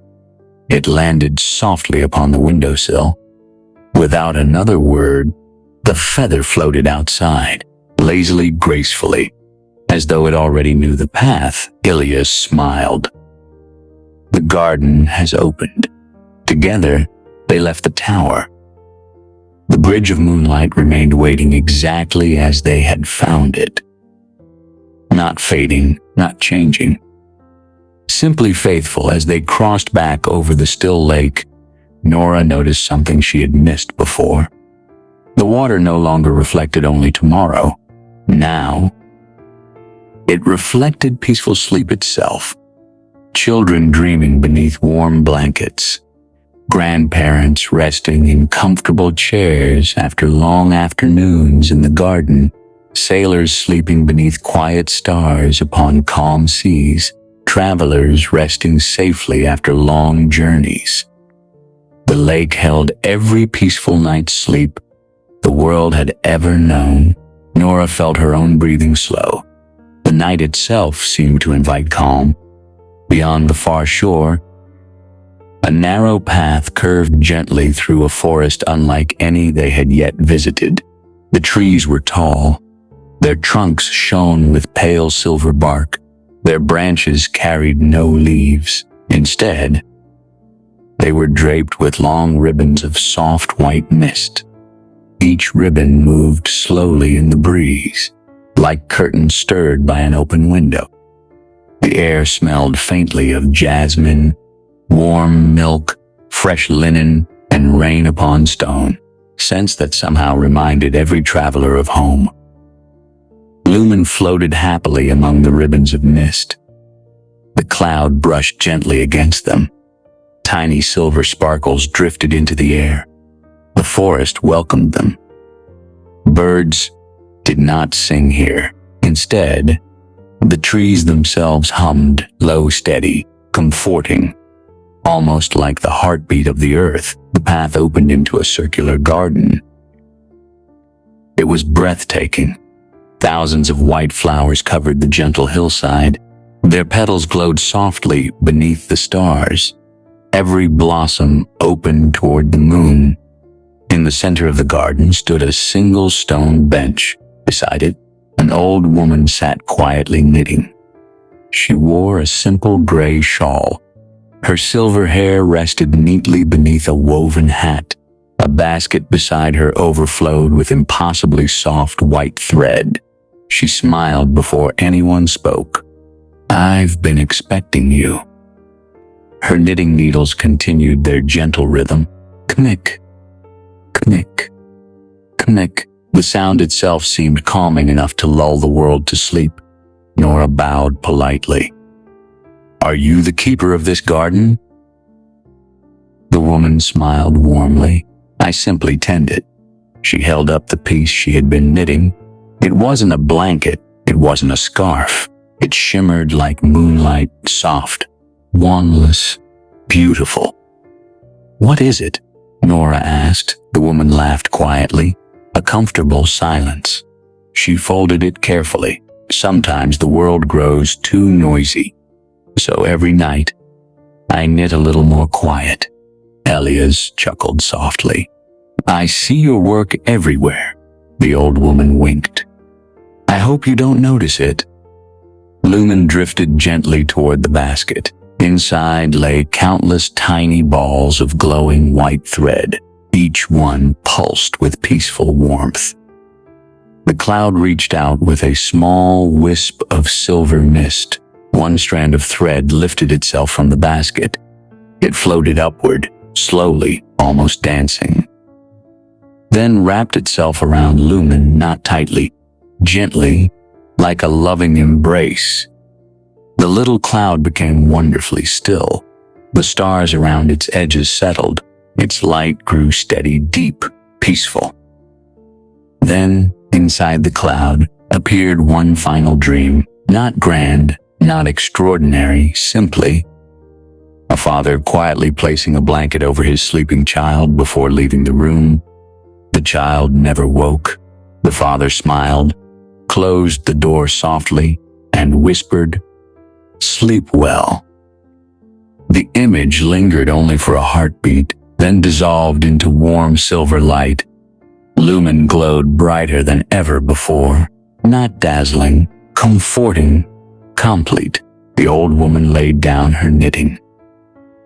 It landed softly upon the windowsill. Without another word, the feather floated outside, lazily, gracefully. As though it already knew the path, Elias smiled. The garden has opened. Together, they left the tower. The bridge of moonlight remained waiting exactly as they had found it. Not fading, not changing. Simply faithful. As they crossed back over the still lake, Nora noticed something she had missed before. The water no longer reflected only tomorrow. Now, it reflected peaceful sleep itself. Children dreaming beneath warm blankets. Grandparents resting in comfortable chairs after long afternoons in the garden. Sailors sleeping beneath quiet stars upon calm seas. Travelers resting safely after long journeys. The lake held every peaceful night's sleep the world had ever known. Nora felt her own breathing slow. The night itself seemed to invite calm. Beyond the far shore, a narrow path curved gently through a forest unlike any they had yet visited. The trees were tall. Their trunks shone with pale silver bark. Their branches carried no leaves. Instead, they were draped with long ribbons of soft white mist. Each ribbon moved slowly in the breeze, like curtains stirred by an open window. The air smelled faintly of jasmine, warm milk, fresh linen, and rain upon stone, scents that somehow reminded every traveler of home. Lumen floated happily among the ribbons of mist. The cloud brushed gently against them. Tiny silver sparkles drifted into the air. The forest welcomed them. Birds did not sing here. Instead, the trees themselves hummed, low, steady, comforting. Almost like the heartbeat of the earth, the path opened into a circular garden. It was breathtaking. Thousands of white flowers covered the gentle hillside. Their petals glowed softly beneath the stars. Every blossom opened toward the moon. In the center of the garden stood a single stone bench. Beside it, an old woman sat quietly knitting. She wore a simple gray shawl. Her silver hair rested neatly beneath a woven hat. A basket beside her overflowed with impossibly soft white thread. She smiled before anyone spoke. "I've been expecting you." Her knitting needles continued their gentle rhythm. Knick, knick, knick. The sound itself seemed calming enough to lull the world to sleep. Nora bowed politely. "Are you the keeper of this garden?" The woman smiled warmly. "I simply tend it." She held up the piece she had been knitting. It wasn't a blanket. It wasn't a scarf. It shimmered like moonlight, soft, wandless, beautiful. "What is it?" Nora asked. The woman laughed quietly. A comfortable silence. She folded it carefully. "Sometimes the world grows too noisy. So every night, I knit a little more quiet." Elias chuckled softly. "I see your work everywhere." The old woman winked. "I hope you don't notice it." Lumen drifted gently toward the basket. Inside lay countless tiny balls of glowing white thread. Each one pulsed with peaceful warmth. The cloud reached out with a small wisp of silver mist. One strand of thread lifted itself from the basket. It floated upward, slowly, almost dancing. Then wrapped itself around Lumen, not tightly, gently, like a loving embrace. The little cloud became wonderfully still. The stars around its edges settled. Its light grew steady, deep, peaceful. Then, inside the cloud, appeared one final dream. Not grand, not extraordinary, simply a father quietly placing a blanket over his sleeping child before leaving the room. The child never woke. The father smiled, closed the door softly, and whispered, "Sleep well." The image lingered only for a heartbeat, then dissolved into warm silver light. Lumen glowed brighter than ever before. Not dazzling, comforting, complete. The old woman laid down her knitting.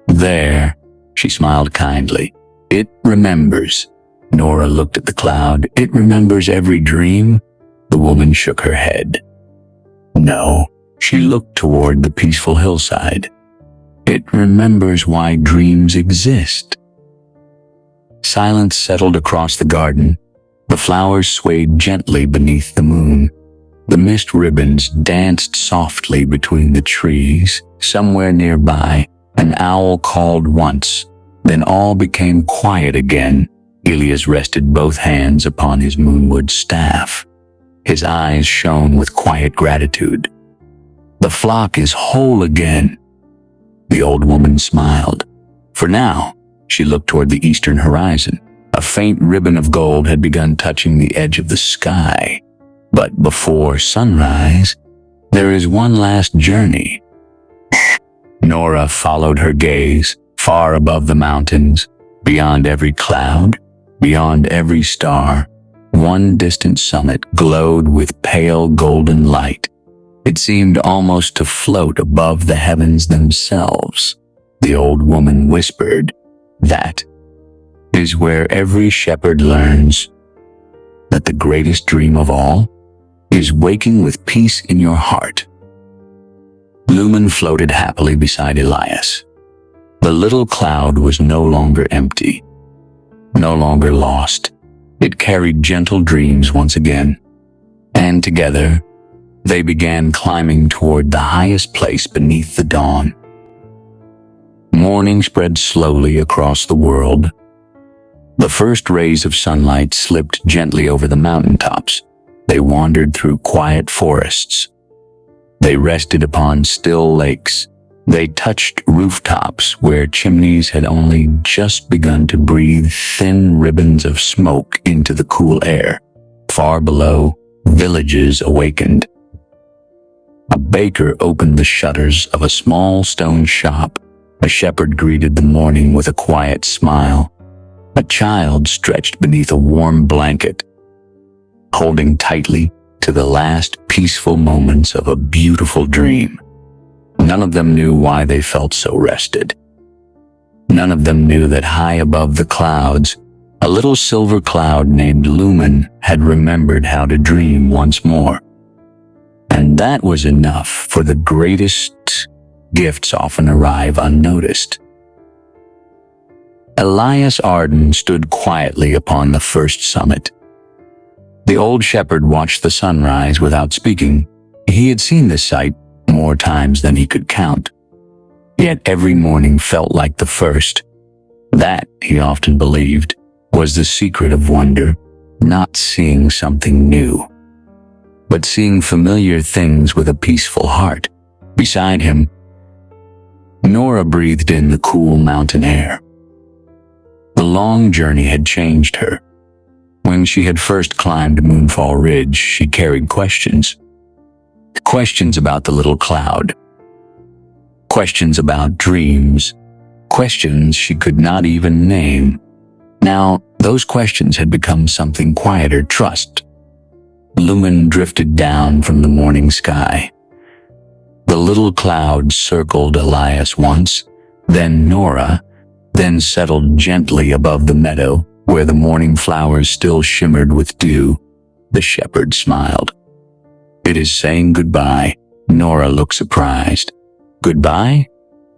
"There," she smiled kindly. "It remembers." Nora looked at the cloud. "It remembers every dream?" The woman shook her head. "No." She looked toward the peaceful hillside. "It remembers why dreams exist." Silence settled across the garden. The flowers swayed gently beneath the moon. The mist ribbons danced softly between the trees. Somewhere nearby, an owl called once. Then all became quiet again. Elias rested both hands upon his moonwood staff. His eyes shone with quiet gratitude. "The flock is whole again." The old woman smiled. For now, she looked toward the eastern horizon. A faint ribbon of gold had begun touching the edge of the sky. But before sunrise, there is one last journey. Nora followed her gaze, far above the mountains, beyond every cloud, beyond every star. One distant summit glowed with pale golden light. It seemed almost to float above the heavens themselves. The old woman whispered, "That is where every shepherd learns that the greatest dream of all is waking with peace in your heart. Lumen floated happily beside Elias. The little cloud was no longer empty, no longer lost. It carried gentle dreams once again, and together they began climbing toward the highest place beneath the dawn. Morning spread slowly across the world. The first rays of sunlight slipped gently over the mountaintops. They wandered through quiet forests. They rested upon still lakes. They touched rooftops where chimneys had only just begun to breathe thin ribbons of smoke into the cool air. Far below, villages awakened. A baker opened the shutters of a small stone shop. A shepherd greeted the morning with a quiet smile. A child stretched beneath a warm blanket, holding tightly to the last peaceful moments of a beautiful dream. None of them knew why they felt so rested. None of them knew that high above the clouds, a little silver cloud named Lumen had remembered how to dream once more. And that was enough, for the greatest gifts often arrive unnoticed. Elias Arden stood quietly upon the first summit. The old shepherd watched the sunrise without speaking. He had seen this sight more times than he could count. Yet every morning felt like the first. That, he often believed, was the secret of wonder, not seeing something new, but seeing familiar things with a peaceful heart. Beside him, Nora breathed in the cool mountain air. The long journey had changed her. When she had first climbed Moonfall Ridge, she carried questions. Questions about the little cloud. Questions about dreams. Questions she could not even name. Now, those questions had become something quieter: trust. Lumen drifted down from the morning sky. The little cloud circled Elias once, then Nora, then settled gently above the meadow where the morning flowers still shimmered with dew. The shepherd smiled. "It is saying goodbye." Nora looked surprised. "Goodbye?"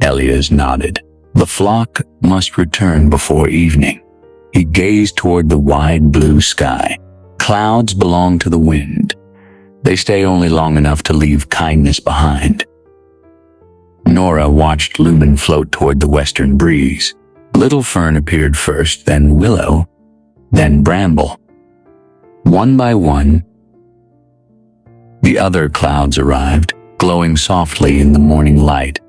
Elias nodded. "The flock must return before evening." He gazed toward the wide blue sky. Clouds belong to the wind. They stay only long enough to leave kindness behind. Nora watched Lumen float toward the western breeze. Little fern appeared first, then willow, then bramble. One by one, the other clouds arrived, glowing softly in the morning light.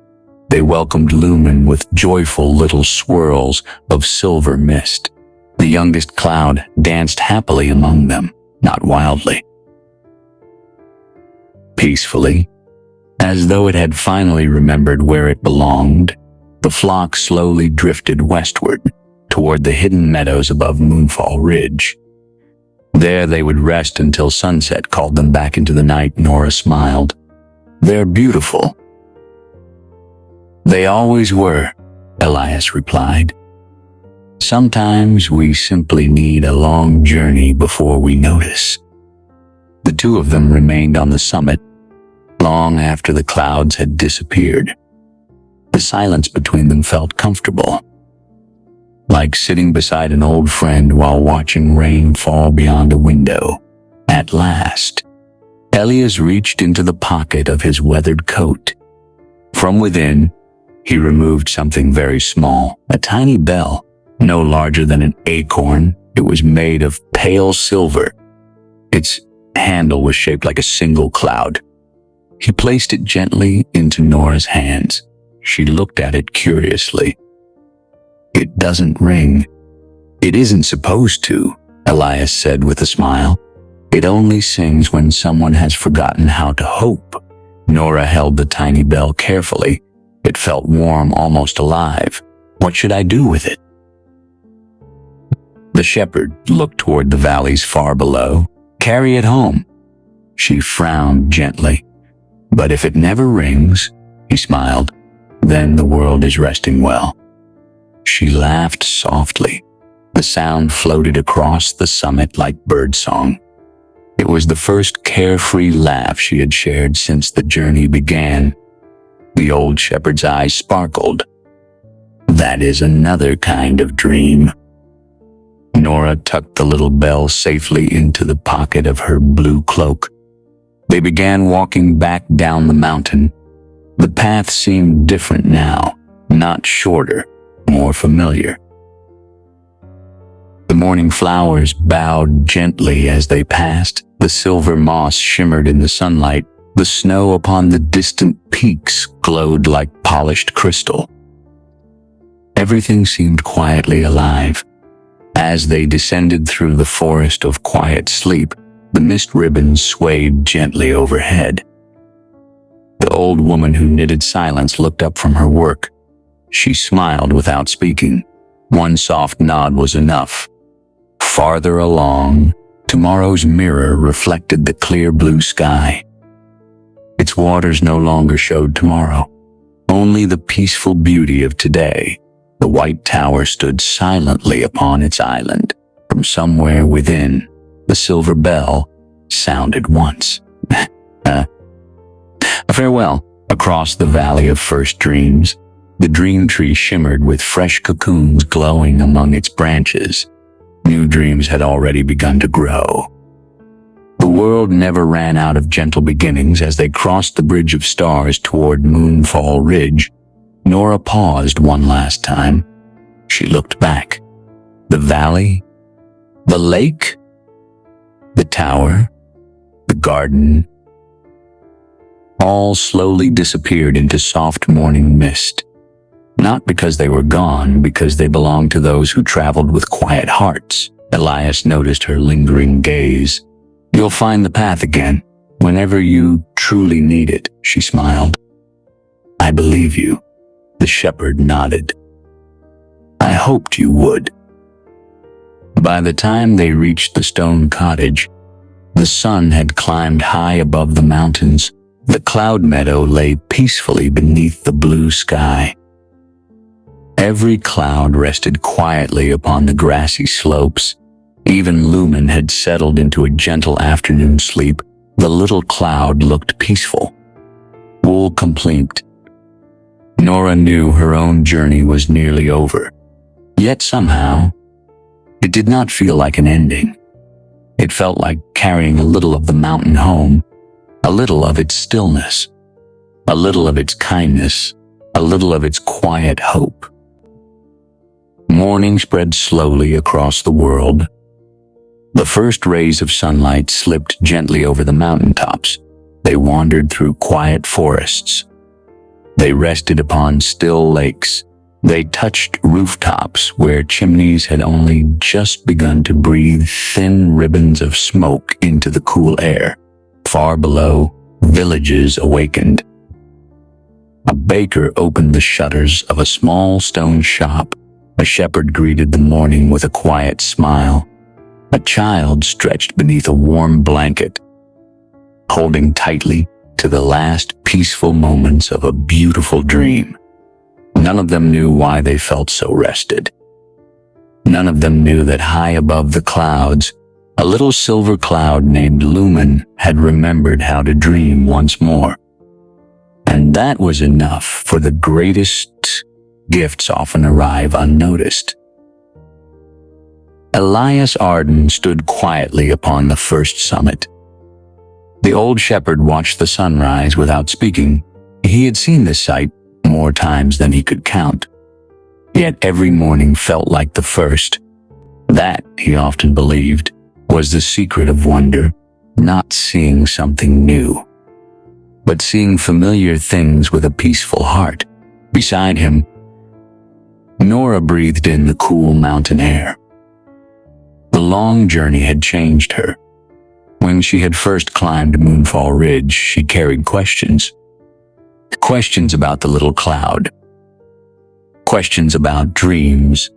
They welcomed Lumen with joyful little swirls of silver mist. The youngest cloud danced happily among them, not wildly. Peacefully, as though it had finally remembered where it belonged, the flock slowly drifted westward, toward the hidden meadows above Moonfall Ridge. There they would rest until sunset called them back into the night. Nora smiled. "They're beautiful." "They always were," Elias replied. "Sometimes we simply need a long journey before we notice." The two of them remained on the summit long after the clouds had disappeared. The silence between them felt comfortable, like sitting beside an old friend while watching rain fall beyond a window. At last, Elias reached into the pocket of his weathered coat. From within, he removed something very small, a tiny bell, no larger than an acorn. It was made of pale silver. Its handle was shaped like a single cloud. He placed it gently into Nora's hands. She looked at it curiously. "It doesn't ring." "It isn't supposed to," Elias said with a smile. "It only sings when someone has forgotten how to hope." Nora held the tiny bell carefully. It felt warm, almost alive. "What should I do with it?" The shepherd looked toward the valleys far below. "Carry it home." She frowned gently. "But if it never rings," he smiled, "then the world is resting well." She laughed softly. The sound floated across the summit like birdsong. It was the first carefree laugh she had shared since the journey began. The old shepherd's eyes sparkled. "That is another kind of dream." Nora tucked the little bell safely into the pocket of her blue cloak. They began walking back down the mountain. The path seemed different now, not shorter, more familiar. The morning flowers bowed gently as they passed. The silver moss shimmered in the sunlight. The snow upon the distant peaks glowed like polished crystal. Everything seemed quietly alive. As they descended through the forest of quiet sleep, the mist ribbons swayed gently overhead. The old woman who knitted silence looked up from her work. She smiled without speaking. One soft nod was enough. Farther along, tomorrow's mirror reflected the clear blue sky. Its waters no longer showed tomorrow, only the peaceful beauty of today. The white tower stood silently upon its island. From somewhere within, the silver bell sounded once. A farewell. Across the valley of first dreams, the dream tree shimmered with fresh cocoons glowing among its branches. New dreams had already begun to grow. The world never ran out of gentle beginnings. As they crossed the bridge of stars toward Moonfall Ridge, Nora paused one last time. She looked back. The valley, the lake, the tower, the garden, all slowly disappeared into soft morning mist. Not because they were gone, because they belonged to those who traveled with quiet hearts. Elias noticed her lingering gaze. "You'll find the path again, whenever you truly need it," she smiled. "I believe you." The shepherd nodded. "I hoped you would." By the time they reached the stone cottage, the sun had climbed high above the mountains. The cloud meadow lay peacefully beneath the blue sky. Every cloud rested quietly upon the grassy slopes. Even Lumen had settled into a gentle afternoon sleep. The little cloud looked peaceful. Wool complete. Nora knew her own journey was nearly over. Yet somehow, it did not feel like an ending. It felt like carrying a little of the mountain home, a little of its stillness, a little of its kindness, a little of its quiet hope. Morning spread slowly across the world. The first rays of sunlight slipped gently over the mountaintops. They wandered through quiet forests. They rested upon still lakes. They touched rooftops where chimneys had only just begun to breathe thin ribbons of smoke into the cool air. Far below, villages awakened. A baker opened the shutters of a small stone shop. A shepherd greeted the morning with a quiet smile. A child stretched beneath a warm blanket, holding tightly to the last peaceful moments of a beautiful dream. None of them knew why they felt so rested. None of them knew that high above the clouds, a little silver cloud named Lumen had remembered how to dream once more. And that was enough, for the greatest gifts often arrive unnoticed. Elias Arden stood quietly upon the first summit. The old shepherd watched the sunrise without speaking. He had seen this sight more times than he could count. Yet every morning felt like the first. That, he often believed, was the secret of wonder, not seeing something new, but seeing familiar things with a peaceful heart. Beside him, Nora breathed in the cool mountain air. The long journey had changed her. When she had first climbed Moonfall Ridge, she carried questions. Questions about the little cloud. Questions about dreams.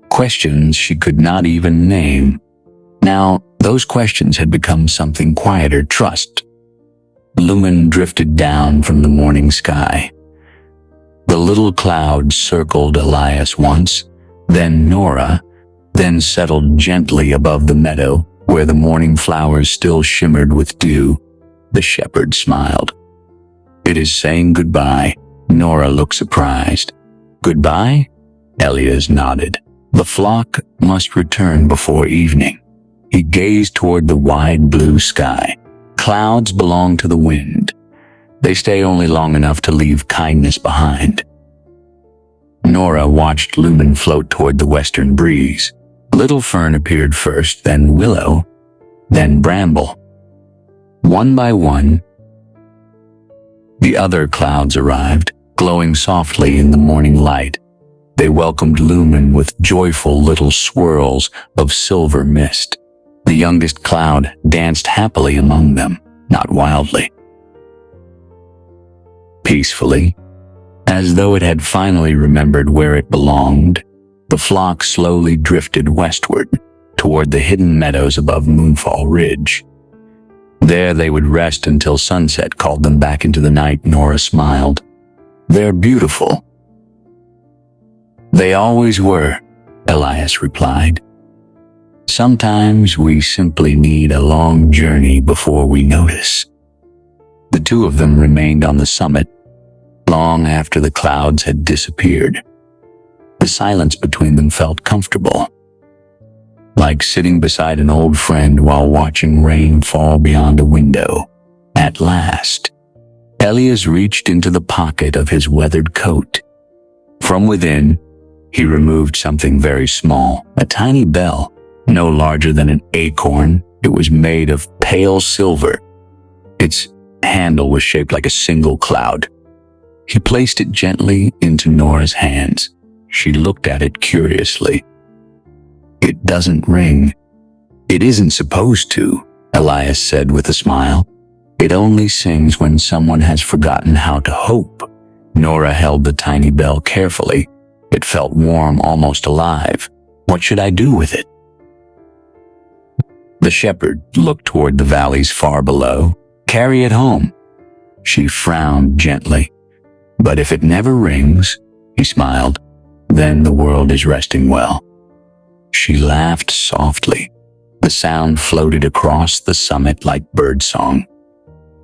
Questions she could not even name. Now, those questions had become something quieter: trust. Lumen drifted down from the morning sky. The little cloud circled Elias once, then Nora, then settled gently above the meadow where the morning flowers still shimmered with dew. The shepherd smiled. "It is saying goodbye." Nora looked surprised. "Goodbye?" Elias nodded. "The flock must return before evening." He gazed toward the wide blue sky. "Clouds belong to the wind. They stay only long enough to leave kindness behind." Nora watched Lumen float toward the western breeze. Little fern appeared first, then willow, then bramble. One by one, the other clouds arrived, glowing softly in the morning light. They welcomed Lumen with joyful little swirls of silver mist. The youngest cloud danced happily among them, not wildly. Peacefully, as though it had finally remembered where it belonged, the flock slowly drifted westward toward the hidden meadows above Moonfall Ridge. There they would rest until sunset called them back into the night. Nora smiled. "They're beautiful." "They always were," Elias replied. "Sometimes we simply need a long journey before we notice." The two of them remained on the summit long after the clouds had disappeared. The silence between them felt comfortable, like sitting beside an old friend while watching rain fall beyond a window. At last, Elias reached into the pocket of his weathered coat. From within, he removed something very small, a tiny bell, no larger than an acorn. It was made of pale silver. Its handle was shaped like a single cloud. He placed it gently into Nora's hands. She looked at it curiously. "It doesn't ring." "It isn't supposed to," Elias said with a smile. "It only sings when someone has forgotten how to hope." Nora held the tiny bell carefully. It felt warm, almost alive. "What should I do with it?" The shepherd looked toward the valleys far below. "Carry it home." She frowned gently. "But if it never rings," he smiled, "then the world is resting well." She laughed softly. The sound floated across the summit like birdsong.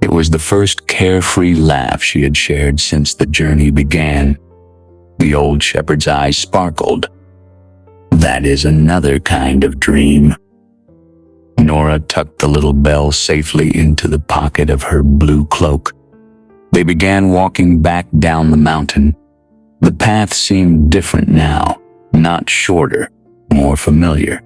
It was the first carefree laugh she had shared since the journey began. The old shepherd's eyes sparkled. "That is another kind of dream." Nora tucked the little bell safely into the pocket of her blue cloak. They began walking back down the mountain. The path seemed different now, not shorter, more familiar.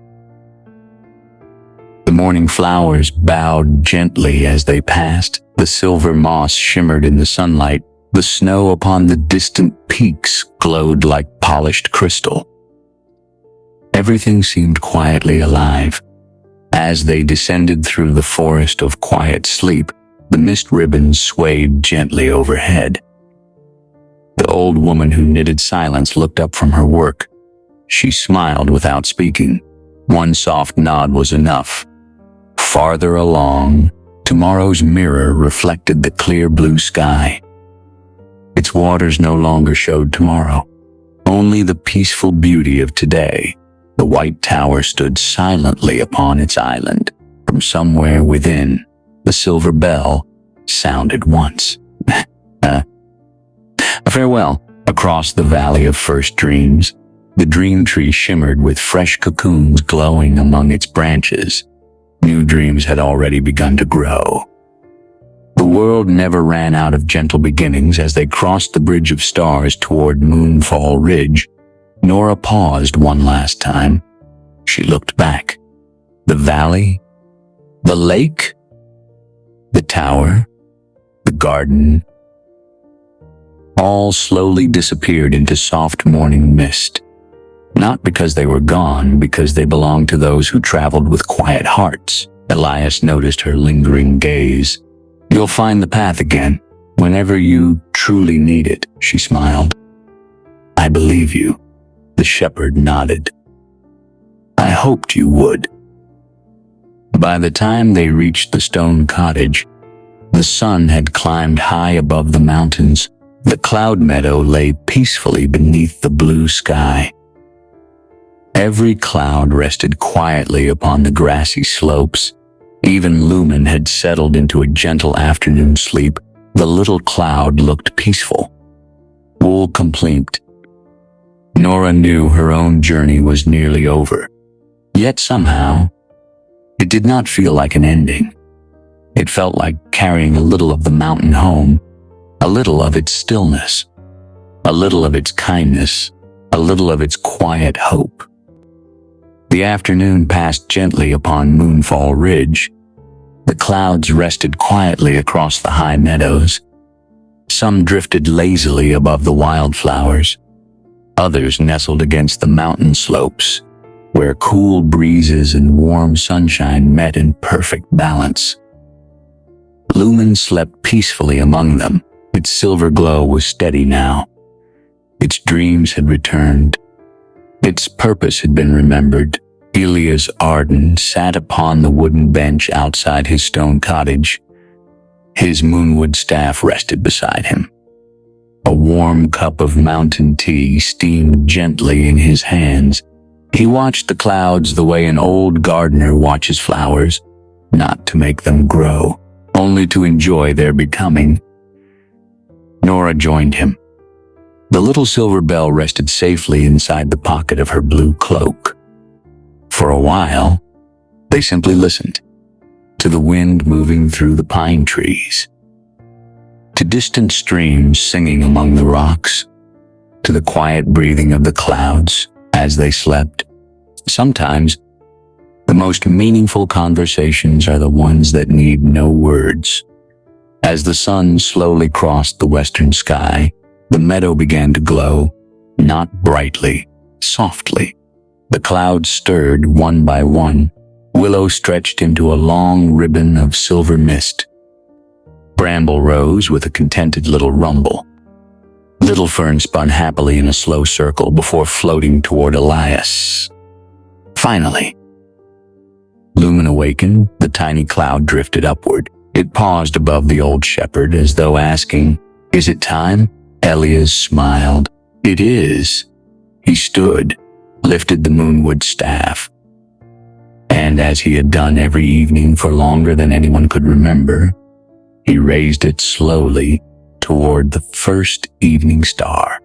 The morning flowers bowed gently as they passed. The silver moss shimmered in the sunlight. The snow upon the distant peaks glowed like polished crystal. Everything seemed quietly alive. As they descended through the forest of quiet sleep, the mist ribbons swayed gently overhead. The old woman who knitted silence looked up from her work. She smiled without speaking. One soft nod was enough. Farther along, tomorrow's mirror reflected the clear blue sky. Its waters no longer showed tomorrow, only the peaceful beauty of today. The white tower stood silently upon its island. From somewhere within, the silver bell sounded once. A farewell. Across the valley of first dreams, the dream tree shimmered with fresh cocoons glowing among its branches. New dreams had already begun to grow. The world never ran out of gentle beginnings. As they crossed the bridge of stars toward Moonfall Ridge, Nora paused one last time. She looked back. The valley, the lake, the tower, the garden, all slowly disappeared into soft morning mist. Not because they were gone, because they belonged to those who traveled with quiet hearts. Elias noticed her lingering gaze. "You'll find the path again, whenever you truly need it," she smiled. "I believe you." The shepherd nodded. "I hoped you would." By the time they reached the stone cottage, the sun had climbed high above the mountains. The cloud meadow lay peacefully beneath the blue sky. Every cloud rested quietly upon the grassy slopes. Even Lumen had settled into a gentle afternoon sleep. The little cloud looked peaceful. Wool complete. Nora knew her own journey was nearly over. Yet somehow, it did not feel like an ending. It felt like carrying a little of the mountain home, a little of its stillness, a little of its kindness, a little of its quiet hope. The afternoon passed gently upon Moonfall Ridge. The clouds rested quietly across the high meadows. Some drifted lazily above the wildflowers. Others nestled against the mountain slopes, where cool breezes and warm sunshine met in perfect balance. Lumen slept peacefully among them. Its silver glow was steady now. Its dreams had returned. Its purpose had been remembered. Elias Arden sat upon the wooden bench outside his stone cottage. His moonwood staff rested beside him. A warm cup of mountain tea steamed gently in his hands. He watched the clouds the way an old gardener watches flowers, not to make them grow, only to enjoy their becoming. Nora joined him. The little silver bell rested safely inside the pocket of her blue cloak. For a while, they simply listened to the wind moving through the pine trees, to distant streams singing among the rocks, to the quiet breathing of the clouds as they slept. Sometimes, the most meaningful conversations are the ones that need no words. As the sun slowly crossed the western sky, the meadow began to glow, not brightly, softly. The clouds stirred one by one. Willow stretched into a long ribbon of silver mist. Bramble rose with a contented little rumble. Little Fern spun happily in a slow circle before floating toward Elias. Finally, Lumen awakened. The tiny cloud drifted upward. It paused above the old shepherd as though asking, "Is it time?" Elias smiled. "It is." He stood, lifted the moonwood staff, and as he had done every evening for longer than anyone could remember, he raised it slowly toward the first evening star.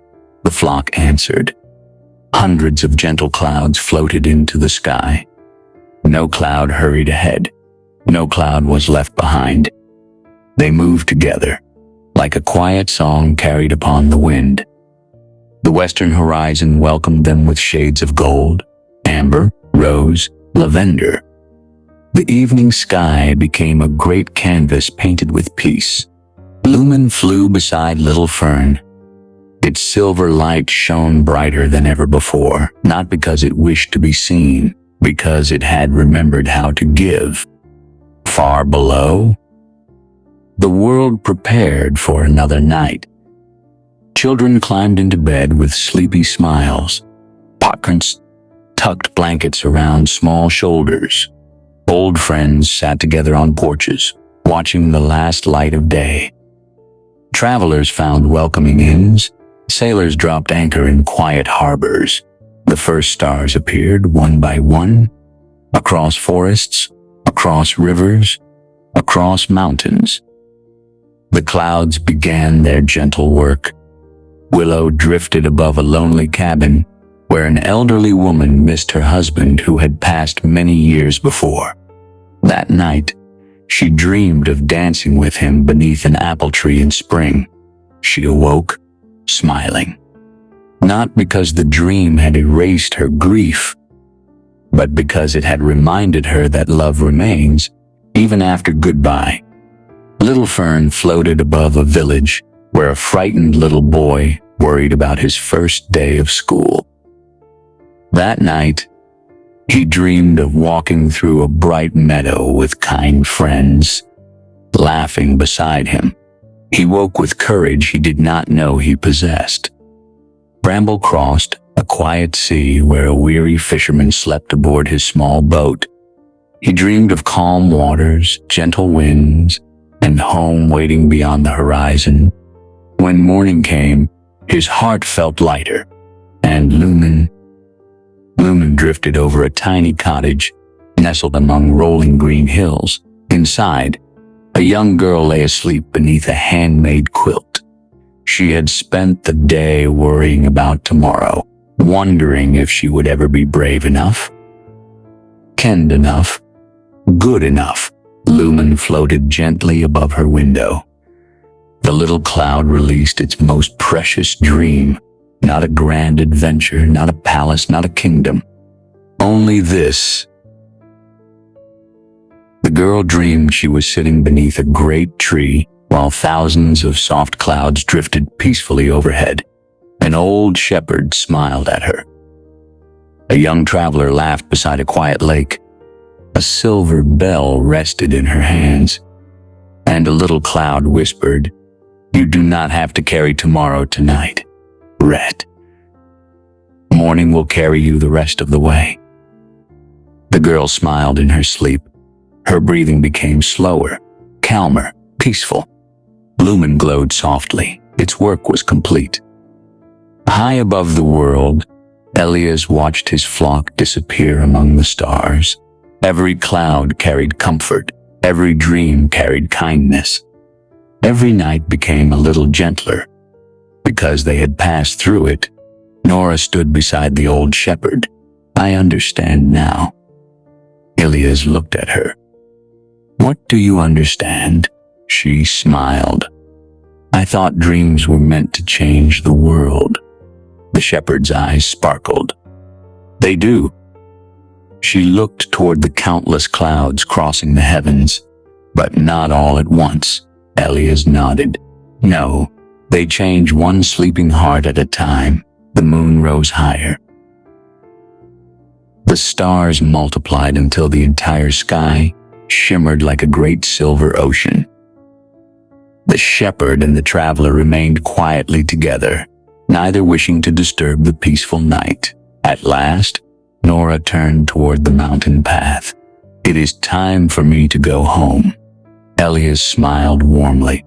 The flock answered. Hundreds of gentle clouds floated into the sky. No cloud hurried ahead. No cloud was left behind. They moved together, like a quiet song carried upon the wind. The western horizon welcomed them with shades of gold, amber, rose, lavender. The evening sky became a great canvas painted with peace. Lumen flew beside Little Fern. Its silver light shone brighter than ever before, not because it wished to be seen, because it had remembered how to give. Far below, the world prepared for another night. Children climbed into bed with sleepy smiles. Parents tucked blankets around small shoulders. Old friends sat together on porches, watching the last light of day. Travelers found welcoming inns. Sailors dropped anchor in quiet harbors. The first stars appeared one by one, across forests, across rivers, across mountains. The clouds began their gentle work. Willow drifted above a lonely cabin where an elderly woman missed her husband who had passed many years before. That night, she dreamed of dancing with him beneath an apple tree in spring. She awoke, smiling, not because the dream had erased her grief, but because it had reminded her that love remains even after goodbye. Little Fern floated above a village where a frightened little boy worried about his first day of school. That night, he dreamed of walking through a bright meadow with kind friends, laughing beside him. He woke with courage he did not know he possessed. Bramble crossed a quiet sea where a weary fisherman slept aboard his small boat. He dreamed of calm waters, gentle winds, and home waiting beyond the horizon. When morning came, his heart felt lighter, and Lumen drifted over a tiny cottage, nestled among rolling green hills. Inside, a young girl lay asleep beneath a handmade quilt. She had spent the day worrying about tomorrow, wondering if she would ever be brave enough, kind enough, good enough. Lumen floated gently above her window. The little cloud released its most precious dream. Not a grand adventure, not a palace, not a kingdom. Only this. The girl dreamed she was sitting beneath a great tree while thousands of soft clouds drifted peacefully overhead. An old shepherd smiled at her. A young traveler laughed beside a quiet lake. A silver bell rested in her hands, and a little cloud whispered, "You do not have to carry tomorrow tonight. Rest. Morning will carry you the rest of the way." The girl smiled in her sleep. Her breathing became slower, calmer, peaceful. Lumen glowed softly. Its work was complete. High above the world, Elias watched his flock disappear among the stars. Every cloud carried comfort. Every dream carried kindness. Every night became a little gentler. Because they had passed through it, Nora stood beside the old shepherd. "I understand now." Elias looked at her. "What do you understand?" She smiled. "I thought dreams were meant to change the world." The shepherd's eyes sparkled. "They do." She looked toward the countless clouds crossing the heavens, but not all at once. Elias nodded. "No, they change one sleeping heart at a time." The moon rose higher. The stars multiplied until the entire sky shimmered like a great silver ocean. The shepherd and the traveler remained quietly together, neither wishing to disturb the peaceful night. At last, Nora turned toward the mountain path. "It is time for me to go home." Elias smiled warmly.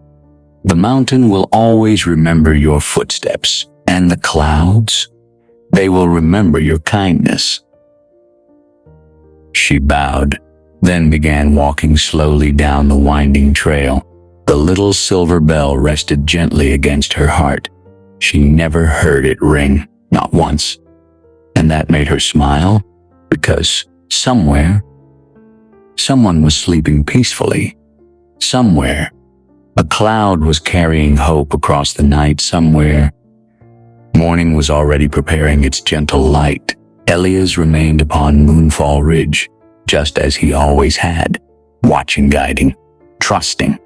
"The mountain will always remember your footsteps, and the clouds, they will remember your kindness." She bowed, then began walking slowly down the winding trail. The little silver bell rested gently against her heart. She never heard it ring, not once. And that made her smile, because somewhere, someone was sleeping peacefully. Somewhere, a cloud was carrying hope across the night. Somewhere, morning was already preparing its gentle light. Elias remained upon Moonfall Ridge, just as he always had, watching, guiding, trusting.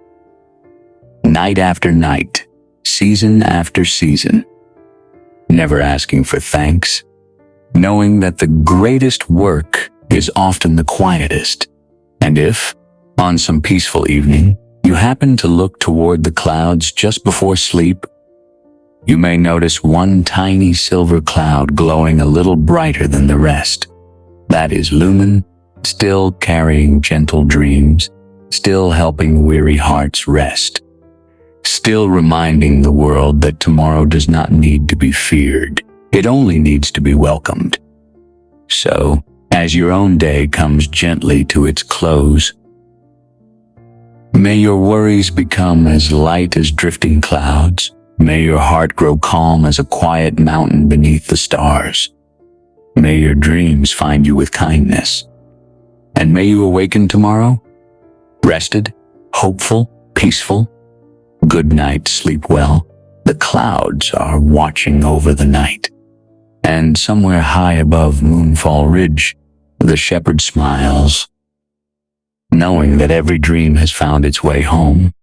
Night after night, season after season, never asking for thanks, knowing that the greatest work is often the quietest. And if, on some peaceful evening, you happen to look toward the clouds just before sleep, you may notice one tiny silver cloud glowing a little brighter than the rest. That is Lumen, still carrying gentle dreams, still helping weary hearts rest, still reminding the world that tomorrow does not need to be feared. It only needs to be welcomed. So, as your own day comes gently to its close, may your worries become as light as drifting clouds. May your heart grow calm as a quiet mountain beneath the stars. May your dreams find you with kindness. And may you awaken tomorrow, rested, hopeful, peaceful. Good night, sleep well. The clouds are watching over the night. And somewhere high above Moonfall Ridge, the shepherd smiles, knowing that every dream has found its way home.